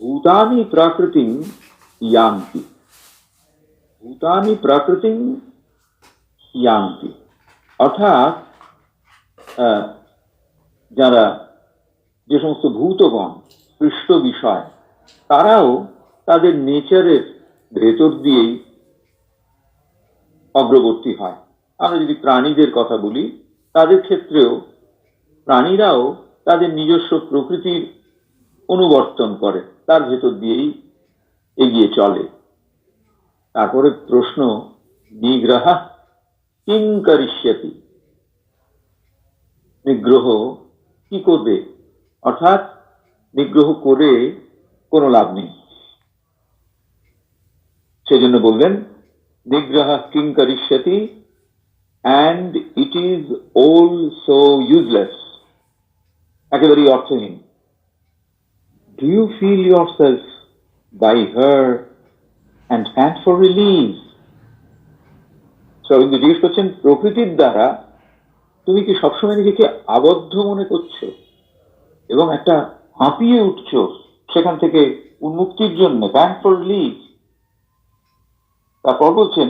Speaker 1: ভূতানি প্রাকৃতিং ইয়ান্তি। ভূতানি প্রাকৃতিং ইয়ান্তি, অর্থাৎ যারা যে সমস্ত ভূতগণ, সৃষ্ট বিষয়, তারাও তাদের নেচারের ভেতর দিয়েই অগ্রবর্তী হয়। আমরা যদি প্রাণীদের কথা বলি, তাদের ক্ষেত্রেও প্রাণীরাও তাদের নিজস্ব প্রকৃতির অনুবর্তন করে, তার ভেতর দিয়েই এগিয়ে চলে। তারপরে প্রশ্ন, নিগ্রহ কিং করিষ্যতি, নিগ্রহ কি করবে? অর্থাৎ নিগ্রহ করে কোনো লাভ নেই। সেজন্য বললেন, নিগ্রহ king করিষ্যতি, and it is all so useless, একেবারেই অর্থহীন। Do you feel yourself by her and pant for release? শ্রবণ জিজ্ঞেস করছেন, প্রকৃতির দ্বারা তুমি কি সবসময় নিজেকে আবদ্ধ মনে করছো এবং একটা হাঁপিয়ে উঠছো সেখান থেকে উন্মুক্তির জন্য, pant for release? তারপর বলছেন,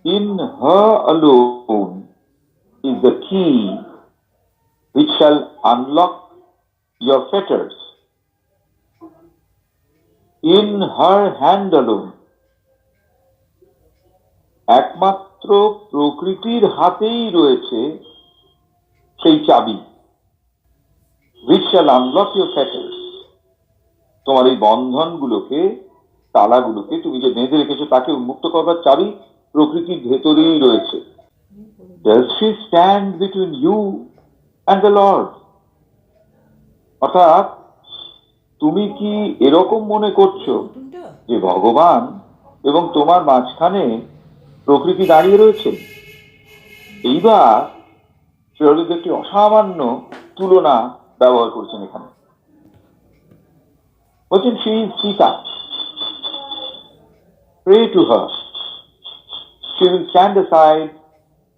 Speaker 1: in her alone is the key which shall unlock your fetters. In her hand alone, একমাত্র প্রকৃতির হাতেই রয়েছে সেই চাবি, which shall unlock your fetters, তোমার এই বন্ধনগুলোকে, তালাগুলোকে তুমি যে বেঁধে রেখেছো তাকে উন্মুক্ত করবার চাবি প্রকৃতির ভেতরেই রয়েছে। Does she stand between you and the Lord? অর্থাৎ তুমি কি এরকম মনে করছো যে ভগবান এবং তোমার মাঝখানে প্রকৃতি দাঁড়িয়ে রয়েছে? এইবার শ্রীঅরবিন্দ একটি অসামান্য তুলনা ব্যবহার করছেন এখানে। বলছেন she is Sita. Pray to her. She will stand aside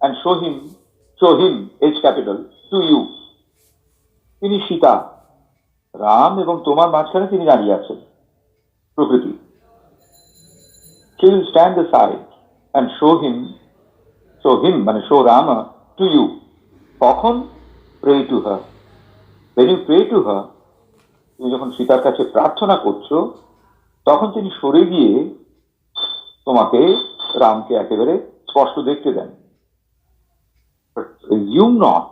Speaker 1: and show him, H capital, to you. তিনি সীতা, রাম এবং তোমার মাঝখানে তিনি দাঁড়িয়ে আছেন, প্রকৃতি। She will stand aside and show him মানে show Rama to you. কখন? Pray to her. When you pray to her, তুমি যখন সীতার কাছে প্রার্থনা করছো, তখন তিনি সরে গিয়ে তোমাকে, রামকে একেবারে স্পষ্ট দেখতে দেন। But presume not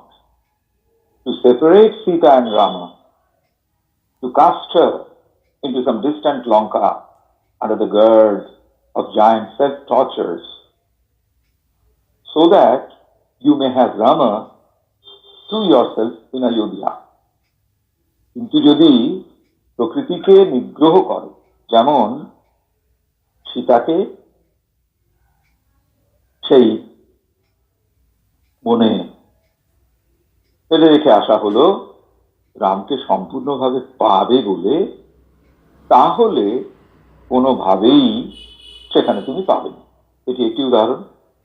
Speaker 1: to separate Sita and Rama, to cast her into some distant Lanka under the gird of giant self-tortures, so that you may have Rama to yourself in Ayodhya. কিন্তু যদি প্রকৃতিকে নিগ্রহ করে, যেমন সীতাকে সেই মনে ফেলে রেখে আসা হলো রামকে সম্পূর্ণভাবে পাবে বলে, তাহলে কোনোভাবেই সেখানে তুমি পাবে না। এটি একটি উদাহরণ।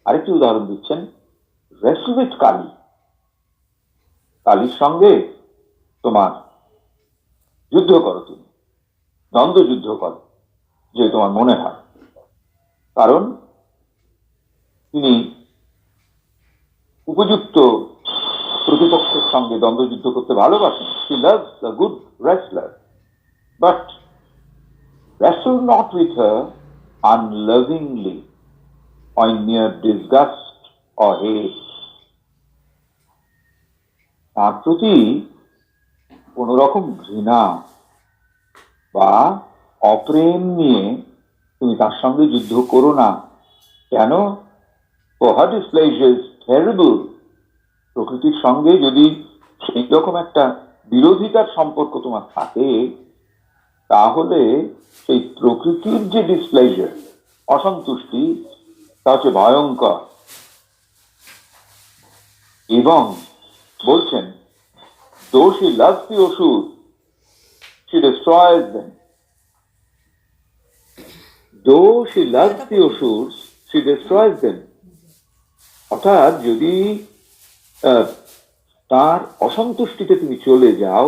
Speaker 1: আরেকটি উদাহরণ দিচ্ছেন, wrestle with কালী। কালীর সঙ্গে তোমার যুদ্ধ করো, তুমি দ্বন্দ্ব যুদ্ধ করো যে তোমার মনে হয়, কারণ তিনি উপযুক্ত প্রতিপক্ষের সঙ্গে দ্বন্দ্ব যুদ্ধ করতে ভালোবাসেন। She loves a good wrestler, but wrestle not with her unlovingly or in mere disgust or hate. তার প্রতি কোন রকম ঘৃণা বা অপ্রেম নিয়ে তুমি তার সঙ্গে যুদ্ধ করো না। কেন? For her displeasure is terrible. প্রকৃতির সঙ্গে যদি সেই রকম একটা বিরোধিতার সম্পর্ক তোমার থাকে, তাহলে সেই প্রকৃতির যে ডিসপ্লেজার, অসন্তুষ্টি, তা হচ্ছে ভয়ঙ্কর। এবং বলছেন, though she loves the অসুর, she destroys them. Though she loves the অসুrs, she destroys them. অর্থাৎ যদি তার অসন্তুষ্টিতে তুমি চলে যাও,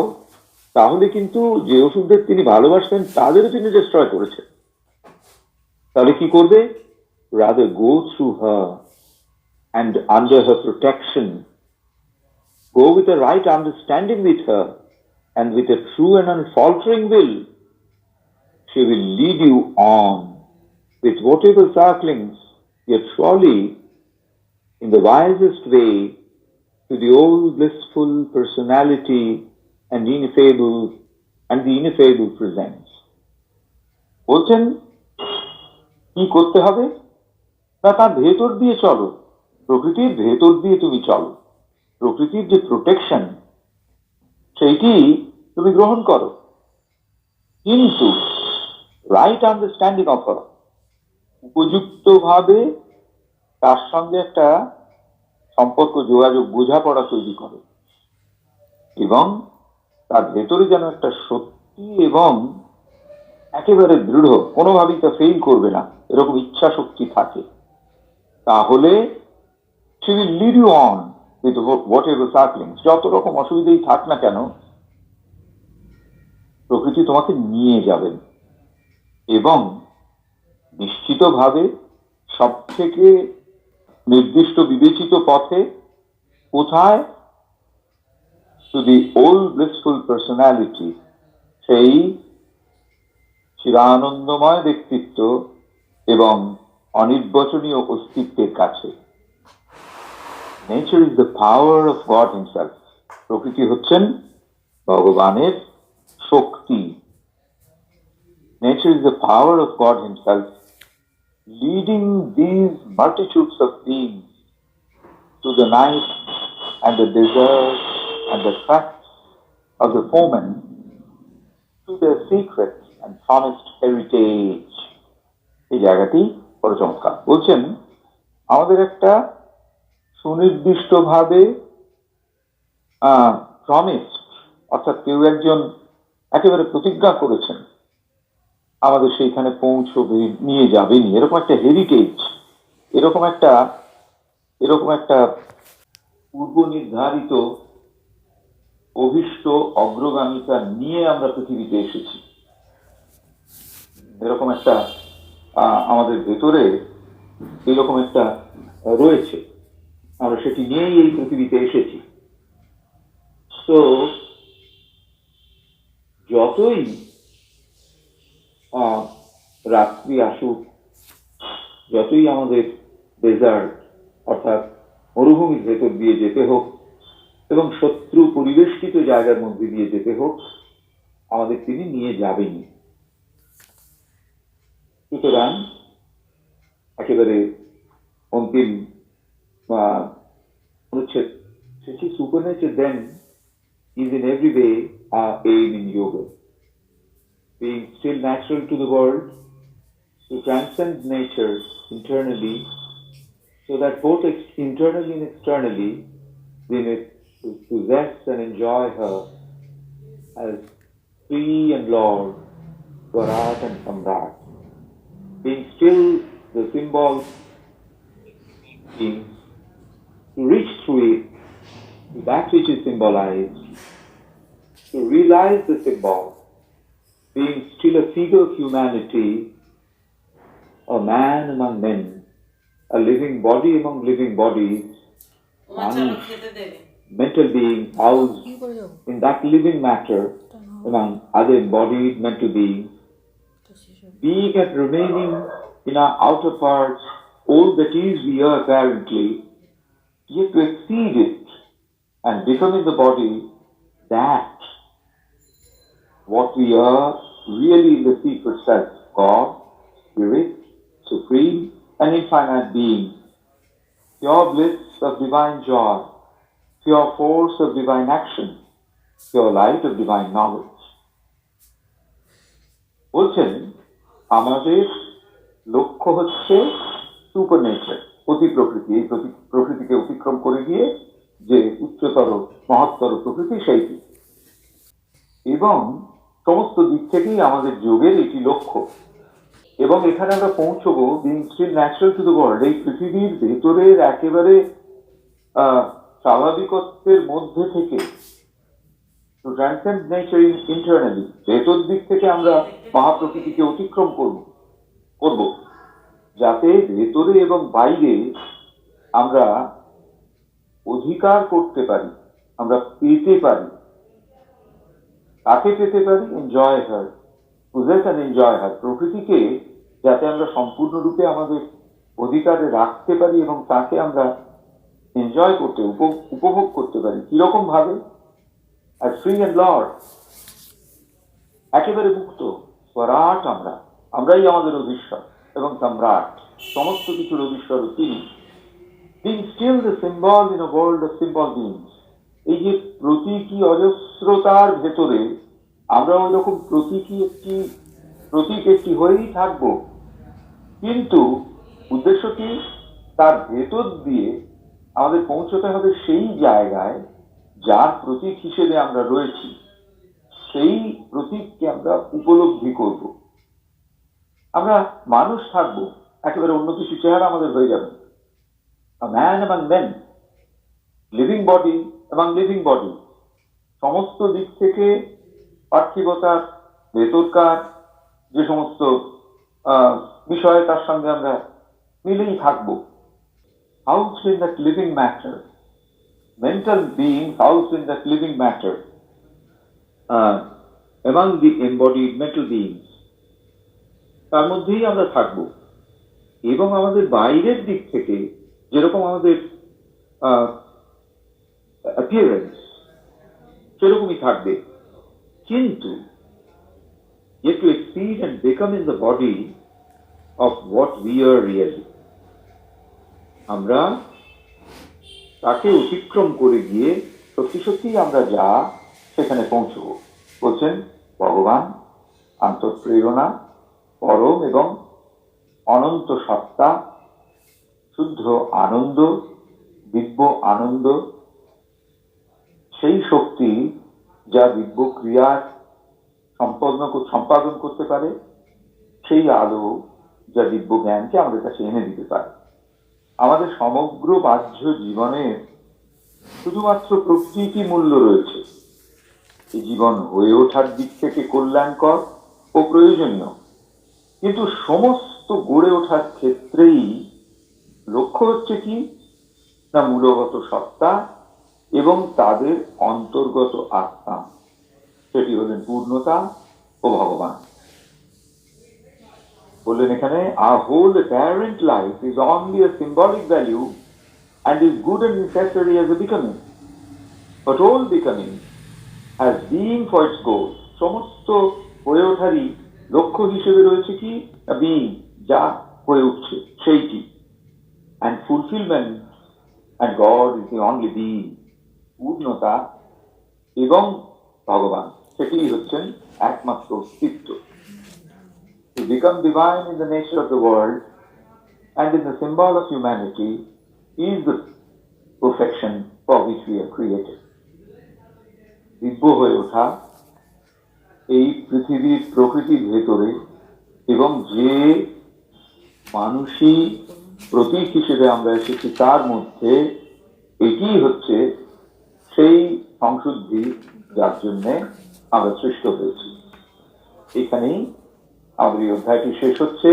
Speaker 1: তাহলে কিন্তু যে অসুরদের তিনি ভালোবাসতেন তাদেরও তিনি ডিস্ট্রয় করেছেন। তাহলে কি করবে? rather go through her and under her protection, go with a right understanding with her, and with a true and unfaltering will, she will lead you on with whatever circlings, yet surely in the wisest way to the old blissful personality and the ineffable presence. বলছেন কি করতে হবে? না, তার ভেতর দিয়ে চলো, প্রকৃতির ভেতর দিয়ে তুমি চলো, প্রকৃতির যে প্রোটেকশন সেইটি তুমি গ্রহণ করো, কিন্তু রাইট আন্ডারস্ট্যান্ডিং অফ হার, উপযুক্ত ভাবে তার সঙ্গে একটা সম্পর্ক, যোগাযোগ, বোঝাপড়া তৈরি করো, এবং তার ভেতরে যেন একটা সত্যি এবং একেবারে দৃঢ়, কোনোভাবেই তা ফেল করবে না, এরকম ইচ্ছা শক্তি থাকে। তাহলে she will lead you on with whatever circlings, যত রকম অসুবিধাই থাক না কেন, প্রকৃতি তোমাকে নিয়ে যাবেন এবং নিশ্চিতভাবে সব থেকে নির্দিষ্ট বিবেচিত পথে, কোথায়? to the old blissful personality, সেই চিরানন্দময় ব্যক্তিত্ব এবং অনির্বচনীয় অস্তিত্বের কাছে। Nature is the power of God himself. প্রকৃতি হচ্ছেন ভগবানের শক্তি। nature is the power of God Himself, leading these multitudes of beings to the night and the desert and the tracks of the foemen to their secret and promised heritage. এই জায়গাটি বড় চমৎকার। বলছেন আমাদের একটা সুনির্দিষ্টভাবে প্রমিস, অর্থাৎ কেউ একজন একেবারে প্রতিজ্ঞা করেছেন আমাদের সেইখানে পৌঁছবে, নিয়ে যাবেনি, এরকম একটা হেরিটেজ, এরকম একটা পূর্ব নির্ধারিত অভিষ্ট অগ্রগামিতা নিয়ে আমরা পৃথিবীতে এসেছি। এরকম একটা আমাদের ভেতরে এরকম একটা রয়েছে, আমরা সেটি নিয়েই এই পৃথিবীতে এসেছি। তো যতই রাত্রি আসুক, যতই আমাদের ডেজার্ট অর্থাৎ মরুভূমির ভেতর দিয়ে যেতে হোক এবং শত্রু পরিবেষ্টিত জায়গার মধ্যে দিয়ে যেতে হোক, আমাদের তিনি নিয়ে যাবেনি। সুতরাং একেবারে অন্তিম অনুচ্ছেদ, সুপারনেচার দেন is in every way our aim in yoga. Being still natural to the world, to transcend nature internally, so that both internally and externally we may possess and enjoy her as free and Lord, Swarat and Samrat. Being still the symbol, being to reach through it to that which is symbolized, to realize the symbol, being still a figure of humanity, a man among men, a living body among living bodies, mental being housed in that living matter among other embodied mental beings, being and remaining in our outer parts all that is we are apparently, yet to exceed it and become in the body that what we are really in the secret self, God, Spirit, Supreme and Infinite Being, pure bliss of divine joy, pure force of divine action, pure light of divine knowledge. বলছেন আমাদের লক্ষ্য হচ্ছে সুপার নেচার, অতি প্রকৃতি, এই প্রকৃতিকে অতিক্রম করে গিয়ে যে উচ্চতর মহত্তর প্রকৃতি সেইটি, এবং সমস্ত দিক থেকেই আমাদের যোগের এটি লক্ষ্য। এবং এখানে আমরা পৌঁছবো being still natural to the world, এই পৃথিবীর ভেতরের একেবারে স্বাভাবিকত্বের মধ্যে থেকে, টু ট্রান্সেন্ড নেচার ইন্টারনালি, ভেতর দিক থেকে আমরা মহাপ্রকৃতিকে অতিক্রম করব, যাতে ভেতরে এবং বাইরে আমরা অধিকার করতে পারি, আমরা পেতে পারি। কাকে পেতে পারি? Enjoy her, possess and enjoy her, প্রকৃতিকে যাতে আমরা সম্পূর্ণরূপে আমাদের অধিকারে রাখতে পারি এবং তাকে আমরা এনজয় করতে, উপভোগ করতে পারি। কিরকম ভাবে? আর ফ্রি অ্যান্ড লর্ড, একেবারে মুক্ত, স্বরাট, আমরাই আমাদের অধীশ্বর এবং সম্রাট, সমস্ত কিছুর অধীশ্বর তিনি। Being still the symbol in a world of symbol beings, এই যে প্রতীকী অজস্রতার ভেতরে আমরা ওই রকম প্রতীক একটি হয়েই থাকব, কিন্তু উদ্দেশ্য কি? তার ভেতর দিয়ে আমাদের পৌঁছতে হবে সেই জায়গায় যার প্রতীক হিসেবে আমরা রয়েছি, সেই প্রতীককে আমরা উপলব্ধি করব। আমরা মানুষ থাকবো, একেবারে অন্য কিছু চেহারা আমাদের হয়ে যাবে। A man among men, living body among living body, সমস্ত দিক থেকে পার্থিবতার ভেতরকার যে সমস্ত বিষয় তার সঙ্গে আমরা মিলেই থাকবো। Housed in that living matter, mental being housed in that living matter, among the embodied mental beings, তার মধ্যেই আমরা থাকবো। এবং আমাদের বাইরের দিক থেকে যেরকম আমাদের অ্যাপিয়ারেন্স সেরকমই থাকবে, কিন্তু yet to exceed and become in the body of what we are really. আমরা তাকে অতিক্রম করে গিয়ে সত্যি সত্যি আমরা যা সেখানে পৌঁছব। বলছেন ভগবান আন্তঃপ্রেরণা, পরম এবং অনন্ত সত্তা, শুদ্ধ আনন্দ, দিব্য আনন্দ, সেই শক্তি যা দিব্য ক্রিয়ার সম্পাদন করতে পারে, সেই আলো যা দিব্য জ্ঞানকে আমাদের কাছে এনে দিতে পারে। আমাদের সমগ্র বাহ্য জীবনে শুধুমাত্র প্রকৃতি মূল্য রয়েছে। এই জীবন হয়ে ওঠার দিক থেকে কল্যাণকর ও প্রয়োজনীয়, কিন্তু সমস্ত গড়ে ওঠার ক্ষেত্রেই লক্ষ্য হচ্ছে কি না মূলগত সত্তা এবং তাদের অন্তর্গত আত্মা, সেটি হলেন পূর্ণতা ও ভগবান। বললেন এখানে our whole apparent life is only a symbolic value and is good and necessary as a becoming, but all becoming has being for its goal. সমস্ত হয়ে ওঠারই লক্ষ্য হিসেবে রয়েছে কি being, যা হয়ে উঠছে সেইটি, and fulfillment, and God is the only being. পূর্ণতা এবং ভগবান সেটি হচ্ছেন একমাত্র অস্তিত্ব। To become divine in the nature of the world and in the symbol of humanity is the perfection for which we are created. দিব্য হয়ে ওঠা এই পৃথিবীর প্রকৃতির ভেতরে এবং যে মানুষই প্রতীক হিসেবে আমরা এসেছি তার মধ্যে, এটি হচ্ছে সেই সংশুদ্ধি যার জন্যে আমরা সৃষ্ট হয়েছি। এখানেই আমাদের এই অধ্যায়টি শেষ হচ্ছে,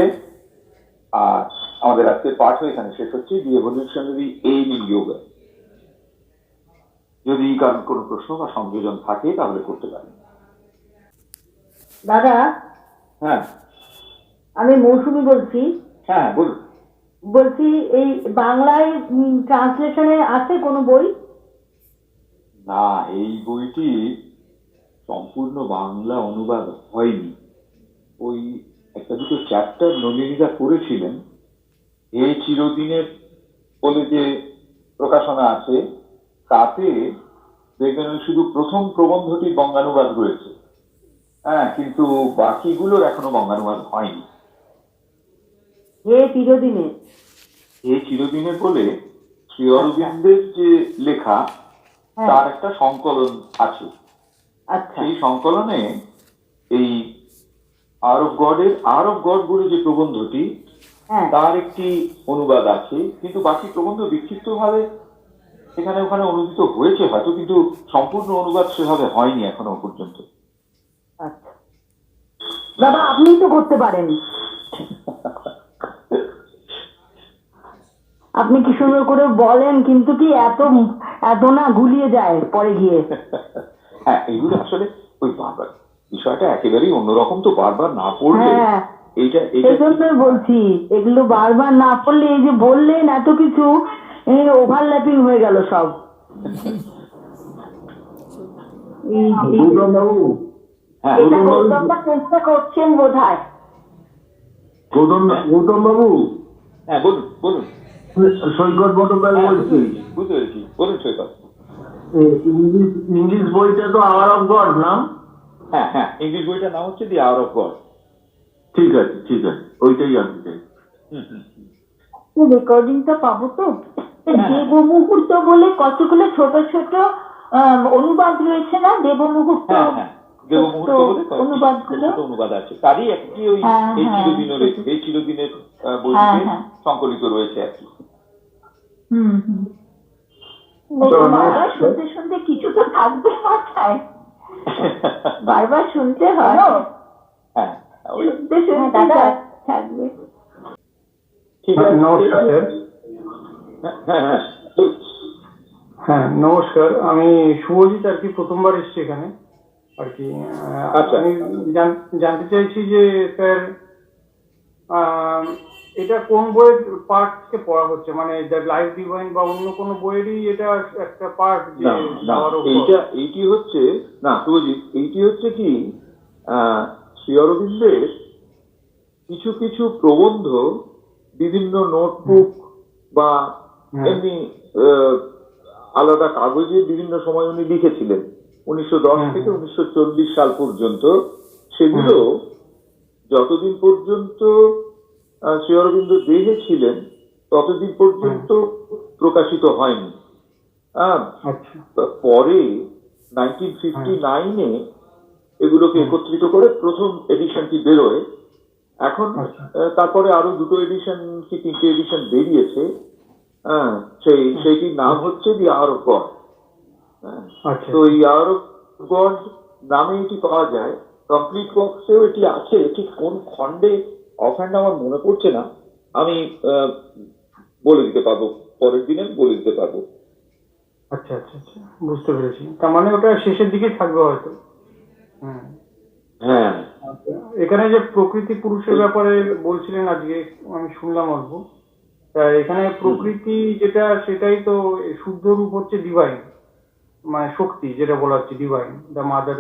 Speaker 1: আর আমাদের আজকের পাঠও এখানে শেষ হচ্ছে। দি এভলিউশনারি এইম ইন যোগা। যদি কারণ কোনো প্রশ্ন বা সংযোজন থাকে তাহলে করতে পারেন।
Speaker 3: দাদা,
Speaker 1: হ্যাঁ
Speaker 3: আমি মৌসুমি বলছি।
Speaker 1: হ্যাঁ বলুন।
Speaker 3: বলছি এই বাংলায় ট্রান্সলেশনে আছে কোনো বই?
Speaker 1: না, এই বইটি সম্পূর্ণ বাংলা অনুবাদ হয়নি। ওই একটা দুটো চ্যাপ্টার নলিনীদা করেছিলেন। এই চিরদিনের বলে যে প্রকাশনা আছে, তাতে দেখবেন শুধু প্রথম প্রবন্ধটির বঙ্গানুবাদ রয়েছে। হ্যাঁ, কিন্তু বাকিগুলোর এখনো বঙ্গানুবাদ হয়নি।
Speaker 3: হে চিরদিনে,
Speaker 1: এই চিরদিনের বলে শ্রী অরবিন্দের যে লেখা, তার একটা সংকলন আছে।
Speaker 3: আচ্ছা,
Speaker 1: সেই সংকলনে এই আর অফ গড বলে যে প্রবন্ধটি, তার একটি অনুবাদ আছে, কিন্তু বাকি প্রবন্ধ বিক্ষিপ্ত ভাবে এখানে ওখানে অনুদিত হয়েছে হয়তো, কিন্তু সম্পূর্ণ অনুবাদ সেভাবে হয়নি এখনো পর্যন্ত।
Speaker 3: আচ্ছা দাদা, আপনি তো করতে পারেন। আপনি কি সুন্দর করে বলেন, কিন্তু কি এত এত না গুলিয়ে যায় পরে গিয়ে।
Speaker 1: হ্যাঁ, এগুলো আসলে ওই বারবার বিষয়টা একেবারেই অন্যরকম, তো বারবার না পড়লে এইটা
Speaker 3: এই জন্যই বলছি, এগুলো বারবার না পড়লে এই যে বললেন এত কিছু ওভারল্যাপিং হয়ে গেল সব। চেষ্টা করছেন বোধ হয়।
Speaker 4: গৌতম বাবু,
Speaker 1: হ্যাঁ বলুন বলুন।
Speaker 4: সৈকত বটকার বলছি।
Speaker 1: বুঝতে পেরেছি, বলুন সৈকত।
Speaker 4: ইংলিশ বইটা তো আওয়ার অফ গড নাম?
Speaker 1: হ্যাঁ হ্যাঁ, ইংলিশ বইটার নাম হচ্ছে দি আওয়ার অফ গড।
Speaker 4: ঠিক আছে ঠিক আছে, ওইটাই জানতে চাই।
Speaker 3: রেকর্ডিংটা পাবো তো? দেব মুহূর্ত বলে কতগুলো ছোট ছোট অনুবাদ রয়েছে না? দেব মুহূর্ত,
Speaker 1: অনুবাদ আছে, তারই একটি ওই এই চিরদিনের বইতে সংকলিত রয়েছে আর কি।
Speaker 3: শুনতে শুনতে কিছু তো থাকবে মাথায়, বারবার শুনতে হয়।
Speaker 1: হ্যাঁ
Speaker 3: শুনতে শুনতে থাকবে।
Speaker 4: নমস্কার স্যার। হ্যাঁ নমস্কার, আমি শুভজিৎ আর কি, প্রথমবার এসেছি এখানে আর কি। আমি জানতে চাইছি যে স্যার এটা কোন বইয়ের পার্ট থেকে পড়া হচ্ছে, মানে দ্য লাইফ ডিভাইন বা অন্য কোনো বইয়েরই এটা একটা পার্ট?
Speaker 1: এইটি হচ্ছে না শুভজিৎ, এইটি হচ্ছে কি শ্রী অরবিন্দের কিছু কিছু প্রবন্ধ বিভিন্ন নোটবুক বা এমনি আলাদা কাগজে বিভিন্ন সময় উনি লিখেছিলেন 1910 থেকে 1940 সাল পর্যন্ত। সেগুলো যতদিন পর্যন্ত শ্রী অরবিন্দ দেহে ছিলেন ততদিন পর্যন্ত প্রকাশিত হয়নি। পরে 1959-এ এগুলোকে একত্রিত করে প্রথম এডিশনটি বেরোয়। এখন তারপরে আরো দুটো এডিশন কি তিনটে এডিশন বেরিয়েছে। সেইটির নাম হচ্ছে দি আওয়ার অফ গড। তো এই আওয়ার অফ গড নামে এটি পাওয়া যায়। কমপ্লিট বক্সেও এটি আছে, ঠিক কোন খণ্ডে অফহ্যান্ড আমার মনে পড়ছে না, আমি বলে দিতে পারবো, পরের দিনে বলে দিতে পারবো।
Speaker 4: আচ্ছা আচ্ছা আচ্ছা, বুঝতে পেরেছি। তার মানে ওটা শেষের দিকে থাকবে হয়তো।
Speaker 1: হ্যাঁ,
Speaker 4: এখানে যে প্রকৃতি পুরুষের ব্যাপারে বলছিলেন আজকে, আমি শুনলাম অল্প। তা এখানে প্রকৃতি যেটা, সেটাই তো শুদ্ধ রূপ হচ্ছে ডিভাইন, মানে শক্তি, যেটা বলা হচ্ছে ডিভাইন, দ্য মাদার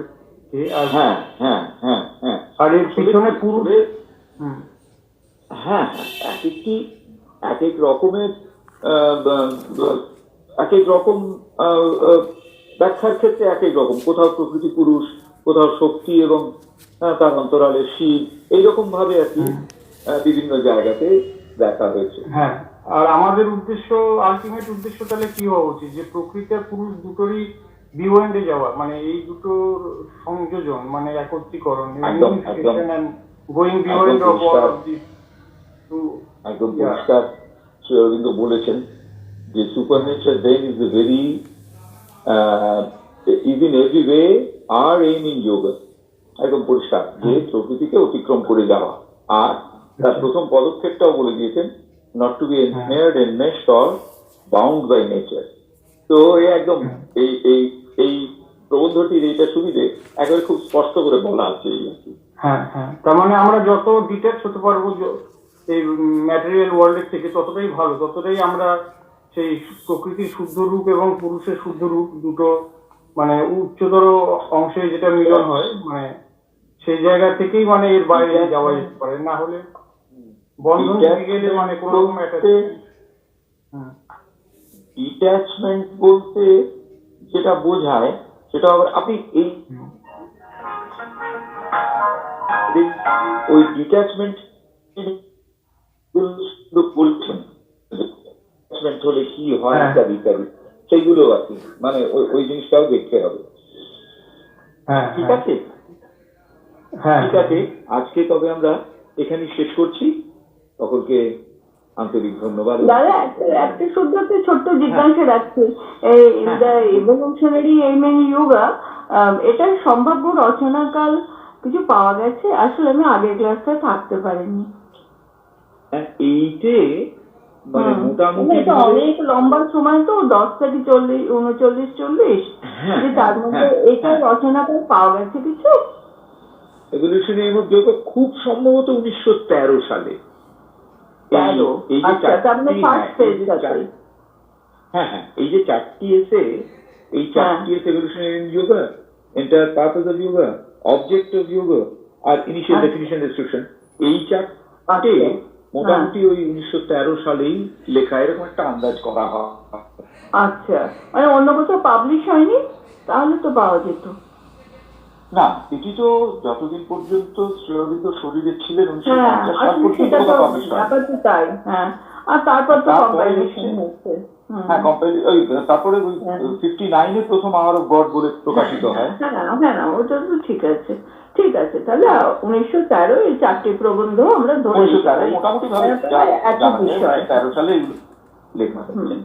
Speaker 4: কে। আর
Speaker 1: হ্যাঁ হ্যাঁ হ্যাঁ হ্যাঁ,
Speaker 4: আর এর পিছনে পুরুষ।
Speaker 1: হ্যাঁ, এক একটি এক এক রকমের এক এক রকম ব্যাখ্যার ক্ষেত্রে এক এক রকম। কোথাও প্রকৃতি পুরুষ, কোথাও শক্তি এবং তার অন্তরালে শিব, এইরকম ভাবে আর কি বিভিন্ন জায়গাতে দেখা হয়েছে।
Speaker 4: হ্যাঁ, আর আমাদের উদ্দেশ্য, আলটিমেট উদ্দেশ্য তাহলে কি হওয়া উচিত? যে প্রকৃতি আর পুরুষ দুটোরই বিয়ন্ডে যাওয়া, মানে এই দুটোর সংযোজন, মানে একত্রীকরণ, going beyond of all of this.
Speaker 1: একদম পরিষ্কার শ্রী অরবিন্দ বলেছেন যে supernature then is a very is in every way our aim in yoga. একদম পরিষ্কার যে প্রকৃতিকে অতিক্রম করে যাওয়া। আর তার প্রথম পদক্ষেপটাও বলে দিয়েছেন, not to be ensnared, enmeshed or bound by nature. তো একদম এই এই এই প্রবন্ধটির এইটা সুবিধে একেবারে খুব স্পষ্ট করে বলা আছে।
Speaker 4: হ্যাঁ হ্যাঁ, তার মানে আমরা যত ডিটেলস হতে পারবো এই ম্যাটেরিয়াল ওয়ার্ল্ডের থেকে ততটাই ভালো, ততটাই আমরা সেই প্রকৃতির শুদ্ধ রূপ এবং পুরুষের শুদ্ধ রূপ দুটো, মানে উচ্চতর অংশে যেটা মিলন হয়, মানে সেই জায়গা থেকেই মানে এর বাইরে যাওয়া যেতে পারে। না হলে বন্ধন থেকে গেলে মানে কোনো রকম
Speaker 1: ডিট্যাচমেন্ট বলতে যেটা বোঝায় সেটা আবার আপনি এই ওই ডিট্যাচমেন্ট বলছেন, ডিট্যাচমেন্ট হলে কি হয় ইত্যাদি ইত্যাদি, সেইগুলো আর কি, মানে ওই জিনিসটাও দেখতে হবে। ঠিক আছে, ঠিক আছে, আজকে তবে আমরা এখানেই শেষ করছি। সকলকে আন্তরিক ধন্যবাদ।
Speaker 3: দাদা, একটা শুদ্ধতে ছোট্ট জিজ্ঞাসা রাখছি, এই ইভলিউশনারি এইম ইন যোগা, এটা সম্ভাব্য রচনাকাল কিছু পাওয়া গেছে? আসলে আমি আগের ক্লাসটা থাকতে পারিনি।
Speaker 1: এইটে মানে মোটামুটি
Speaker 3: অনেক লম্বা সময় তো, 10 থেকে 39-40, তার মধ্যে এটা রচনাকাল পাওয়া গেছে কিছু?
Speaker 1: এভলিউশনারি এইম অফ যোগা খুব সম্ভবত 1913 সালে। হ্যাঁ হ্যাঁ, এই যে চারটি এসে, এই চারটি এসে evolutionary in yoga, entire purpose of yoga, object of yoga আর ইনিশিয়াল ডেফিনিশন রেস্ট্রিকশন, এই চারটে মোটামুটি ওই 1913 সালেই লেখা, এরকম একটা আন্দাজ করা হয়।
Speaker 3: আচ্ছা, মানে অন্য কোথাও পাবলিশ হয়নি? তাহলে তো পাওয়া যেত।
Speaker 1: না, এটি তো যতদিন পর্যন্ত শ্রী অরবিন্দ শরীরে ছিলেন 1950 সাল পর্যন্ত পাবলিশ হয়।
Speaker 3: তাই, হ্যাঁ। আর তারপর তো কম্পাইলেশন হচ্ছে।
Speaker 1: হ্যাঁ, তারপরে 59-এ প্রথম আওয়ার অফ গড বলে প্রকাশিত হয়।
Speaker 3: হ্যাঁ, ওটা তো ঠিক আছে। ঠিক আছে, তাহলে 1913 এই চারটি প্রবন্ধ আমরা ধরে
Speaker 1: 1913 মোটামুটি ভাবে 13 সালে লেখা হয়েছে।